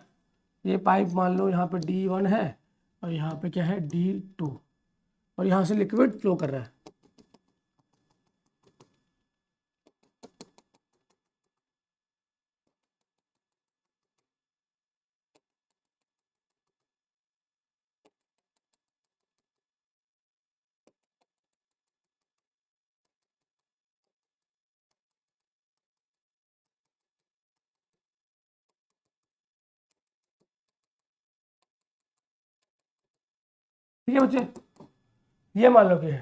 ये पाइप मान लो यहाँ पे D1 है और यहाँ पे क्या है D2, और यहाँ से लिक्विड फ्लो कर रहा है, ठीक है बच्चे, ये मान लो कि है,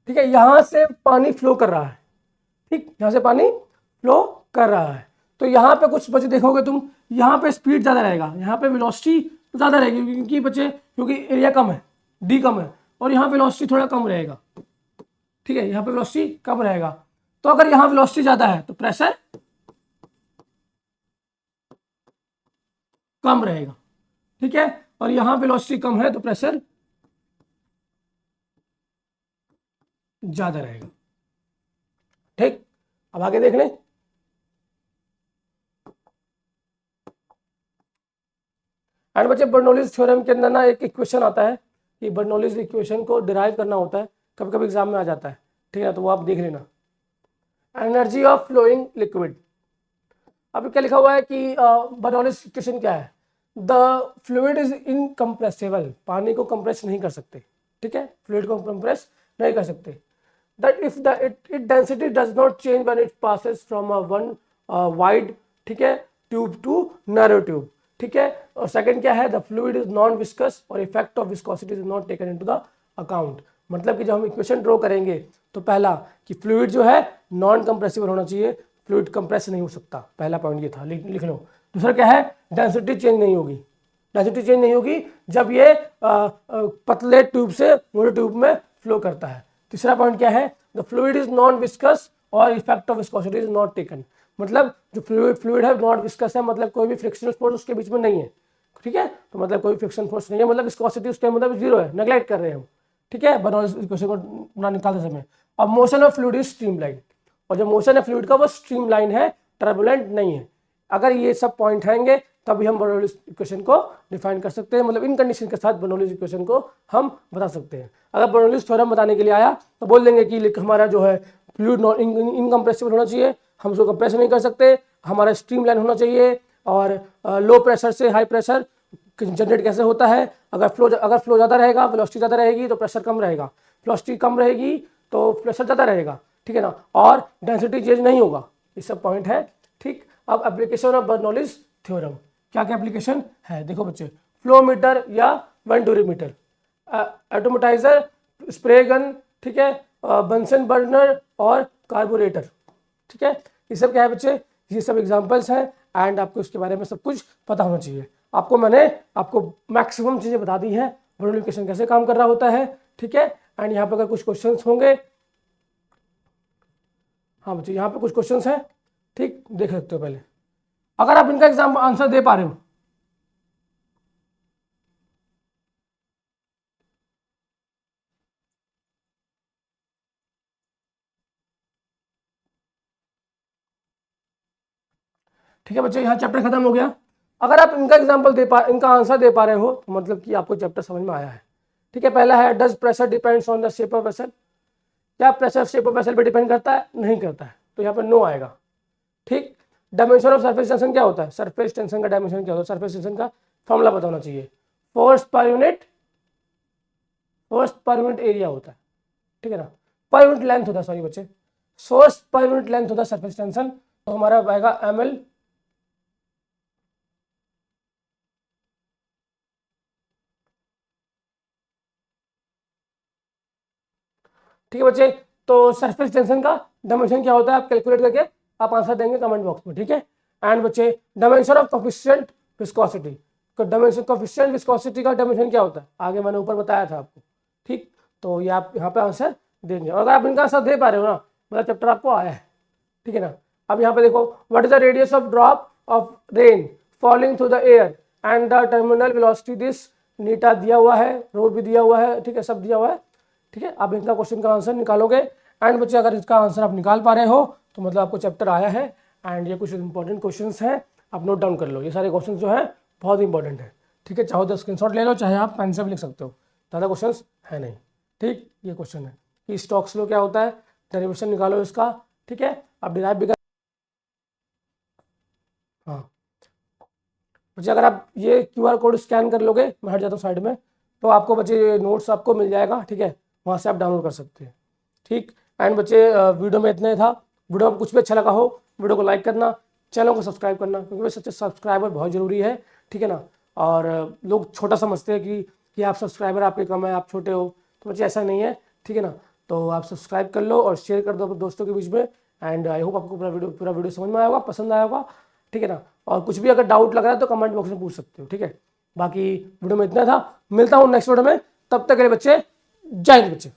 ठीक है, यहाँ से पानी फ्लो कर रहा है, ठीक, यहाँ से पानी फ्लो कर रहा है, तो यहाँ पे कुछ बच्चे देखोगे तुम, यहाँ पे स्पीड ज़्यादा रहेगा, यहाँ पे वेलोसिटी ज़्यादा रहेगी, क्योंकि बच्चे क्योंकि एरिया कम है, डी कम है, और यहाँ वेलोसिटी थोड़ा कम रहेगा, ठीक है, यहाँ पे वेलोसिटी कम रहेगा, तो अगर यहाँ वेलोसिटी ज़्यादा है तो प्रेशर कम रहेगा, ठीक है, और यहाँ वेलोसिटी कम है तो प्रेशर ज़्यादा रहेगा, ठीक। अब आगे देख लें, एंड बच्चे बर्नौलीज थ्योरम के अंदर ना एक इक्वेशन आता है कि बर्नौलीज इक्वेशन को डिराइव करना होता है, कभी कभी एग्जाम में आ जाता है, ठीक है, तो वो आप देख लेना। एनर्जी ऑफ फ्लोइंग लिक्विड, अभी क्या लिखा हुआ है कि बर्नौलीज इक्वेशन क्या है, द फ्लूइड इज इनकम्प्रेसिबल, पानी को कंप्रेस नहीं कर सकते, ठीक है, फ्लूइड को कंप्रेस नहीं कर सकते, that if the it density does not change when it passes from a one wide, ठीक है, ट्यूब टू नैरो ट्यूब, ठीक है, और सेकंड क्या है, the fluid is non viscous और effect of viscosity is not taken into the account. मतलब कि जब हम इक्वेशन ड्रॉ करेंगे तो पहला कि फ्लूइड जो है नॉन कंप्रेसिबल होना चाहिए, फ्लूइड कंप्रेस नहीं हो सकता, पहला पॉइंट ये था, लिख लो। दूसरा क्या है, डेंसिटी चेंज नहीं होगी, डेंसिटी चेंज नहीं होगी जब ये पतले ट्यूब से मोटे ट्यूब में फ्लो करता है। तीसरा पॉइंट क्या है, the fluid is non viscous और effect of viscosity is not taken. मतलब जो फ्लूइड है नॉट विस्कस है, मतलब कोई भी फ्रिक्शनल फोर्स उसके बीच में नहीं है, ठीक है। तो मतलब कोई फ्रिक्शन फोर्स नहीं है, मतलब विस्कोसिटी उसके मतलब जीरो है, नेग्लेक्ट कर रहे हैं हम, ठीक है, बर्नौलीज इक्वेशन को ना निकालते समय। अब motion of fluid is streamline, और जो मोशन है फ्लूइड का वो स्ट्रीमलाइन है, टर्बुलेंट नहीं है। अगर ये सब पॉइंट आएंगे तभी हम बर्नौलीज इक्वेशन को डिफाइन कर सकते हैं, मतलब इन कंडीशन के साथ बर्नौलीज इक्वेशन को हम बता सकते हैं। अगर बर्नौलीज थ्योरम बताने के लिए आया तो बोल देंगे कि हमारा जो है फ्लूइड नॉन इनकम्प्रेसिबल होना चाहिए, हम उसको कंप्रेस नहीं कर सकते, हमारा स्ट्रीमलाइन होना चाहिए, और लो प्रेशर से हाई प्रेशर जनरेट कैसे होता है, अगर फ्लो ज़्यादा रहेगा, वेलोसिटी ज़्यादा रहेगी तो प्रेशर कम रहेगा, वेलोसिटी कम रहेगी तो प्रेशर ज़्यादा रहेगा, ठीक है ना, और डेंसिटी चेंज नहीं होगा। ये सब पॉइंट है, ठीक। अब एप्लीकेशन ऑफ बर्नौलीज थ्योरम, क्या क्या एप्लीकेशन है देखो बच्चे, फ्लो मीटर या वेंटूरीमीटर, एटोमेटाइजर, स्प्रे गन, ठीक है, बंसन बर्नर और कार्बोरेटर, ठीक है। ये सब क्या है बच्चे, ये सब एग्जांपल्स हैं, एंड आपको इसके बारे में सब कुछ पता होना चाहिए। मैंने आपको मैक्सिमम चीज़ें बता दी हैं, बर्नौलीज कैसे काम कर रहा होता है, ठीक है। एंड यहाँ पर अगर कुछ क्वेश्चंस होंगे, हाँ बच्चे यहाँ पे कुछ क्वेश्चंस हैं, ठीक, देख सकते हो पहले, अगर आप इनका एग्जाम आंसर दे पा रहे हो। ठीक है बच्चे, यहाँ चैप्टर खत्म हो गया। अगर आप इनका इनका आंसर दे पा रहे हो तो मतलब कि आपको चैप्टर समझ में आया है, ठीक है। पहला है, does pressure depends on the shape of vessel, क्या प्रेशर शेप ऑफ वेसल पे डिपेंड करता है, नहीं करता है, तो यहाँ पर नो आएगा, ठीक। डायमेंशन ऑफ सरफेस टेंशन क्या होता है, सरफेस टेंशन का डायमेंशन क्या होता है, सरफेस टेंशन का फॉर्मूला पता होना चाहिए, फोर्स पर यूनिट एरिया होता है, ठीक है ना, पर यूनिट लेंथ होता है, सॉरी बच्चे, फोर्स पर यूनिट लेंथ होता है सरफेस टेंशन, तो हमारा आएगा ml, ठीक है बच्चे। तो सरफेस टेंशन का डायमेंशन क्या होता है, आप कैलकुलेट करके आप आंसर देंगे कमेंट बॉक्स में, ठीक है। एंड बच्चे, डायमेंशन ऑफ कोफिशिएंट विस्कोसिटी, तो डायमेंशन कोफिशिएंट विस्कोसिटी का डायमेंशन क्या होता है, आगे मैंने ऊपर बताया था आपको, ठीक। तो ये आप यहाँ पे आंसर देंगे, और अगर आप इनका आंसर दे पा रहे हो ना, मतलब चैप्टर आपको आया है, ठीक है ना। अब यहाँ पे देखो, what is the radius of drop of rain falling through the air and the terminal velocity, this eta दिया हुआ है, रो भी दिया हुआ है, ठीक है, सब दिया हुआ है, ठीक है। आप इनका क्वेश्चन का आंसर निकालोगे, एंड बच्चे अगर इसका आंसर आप निकाल पा रहे हो तो मतलब आपको चैप्टर आया है। एंड ये कुछ इंपॉर्टेंट क्वेश्चंस हैं, आप नोट डाउन कर लो, ये सारे क्वेश्चंस जो है बहुत इंपॉर्टेंट है, ठीक है। चाहो तो स्क्रीनशॉट ले लो, चाहे आप पेन से भी लिख सकते हो, ज़्यादा क्वेश्चंस है नहीं, ठीक। ये क्वेश्चन है कि स्टोक्स लॉ क्या होता है, डेरिवेशन निकालो इसका, ठीक है, आप डिराइव भी कर, हाँ बच्चे अगर आप ये QR कोड स्कैन कर लोगे, मैं हट जाता हूँ साइड में, तो आपको बच्चे ये नोट्स आपको मिल जाएगा, ठीक है, वहाँ से आप डाउनलोड कर सकते हैं, ठीक। एंड बच्चे वीडियो में इतना ही था, वीडियो में कुछ भी अच्छा लगा हो वीडियो को लाइक करना, चैनल को सब्सक्राइब करना, क्योंकि सच्चे सब्सक्राइबर बहुत ज़रूरी है, ठीक है ना। और लोग छोटा समझते हैं कि आप सब्सक्राइबर आपके कम है, आप छोटे हो, तो बच्चे ऐसा नहीं है, ठीक है ना। तो आप सब्सक्राइब कर लो और शेयर कर दो अपने दोस्तों के बीच में। एंड आई होप आपको पूरा वीडियो समझ में आया होगा, पसंद आया होगा, ठीक है ना। और कुछ भी अगर डाउट लग रहा है तो कमेंट बॉक्स में पूछ सकते हो, ठीक है। बाकी वीडियो में इतना था, मिलता हूँ नेक्स्ट वीडियो में, तब तक के लिए बच्चे जय हिंद बच्चे।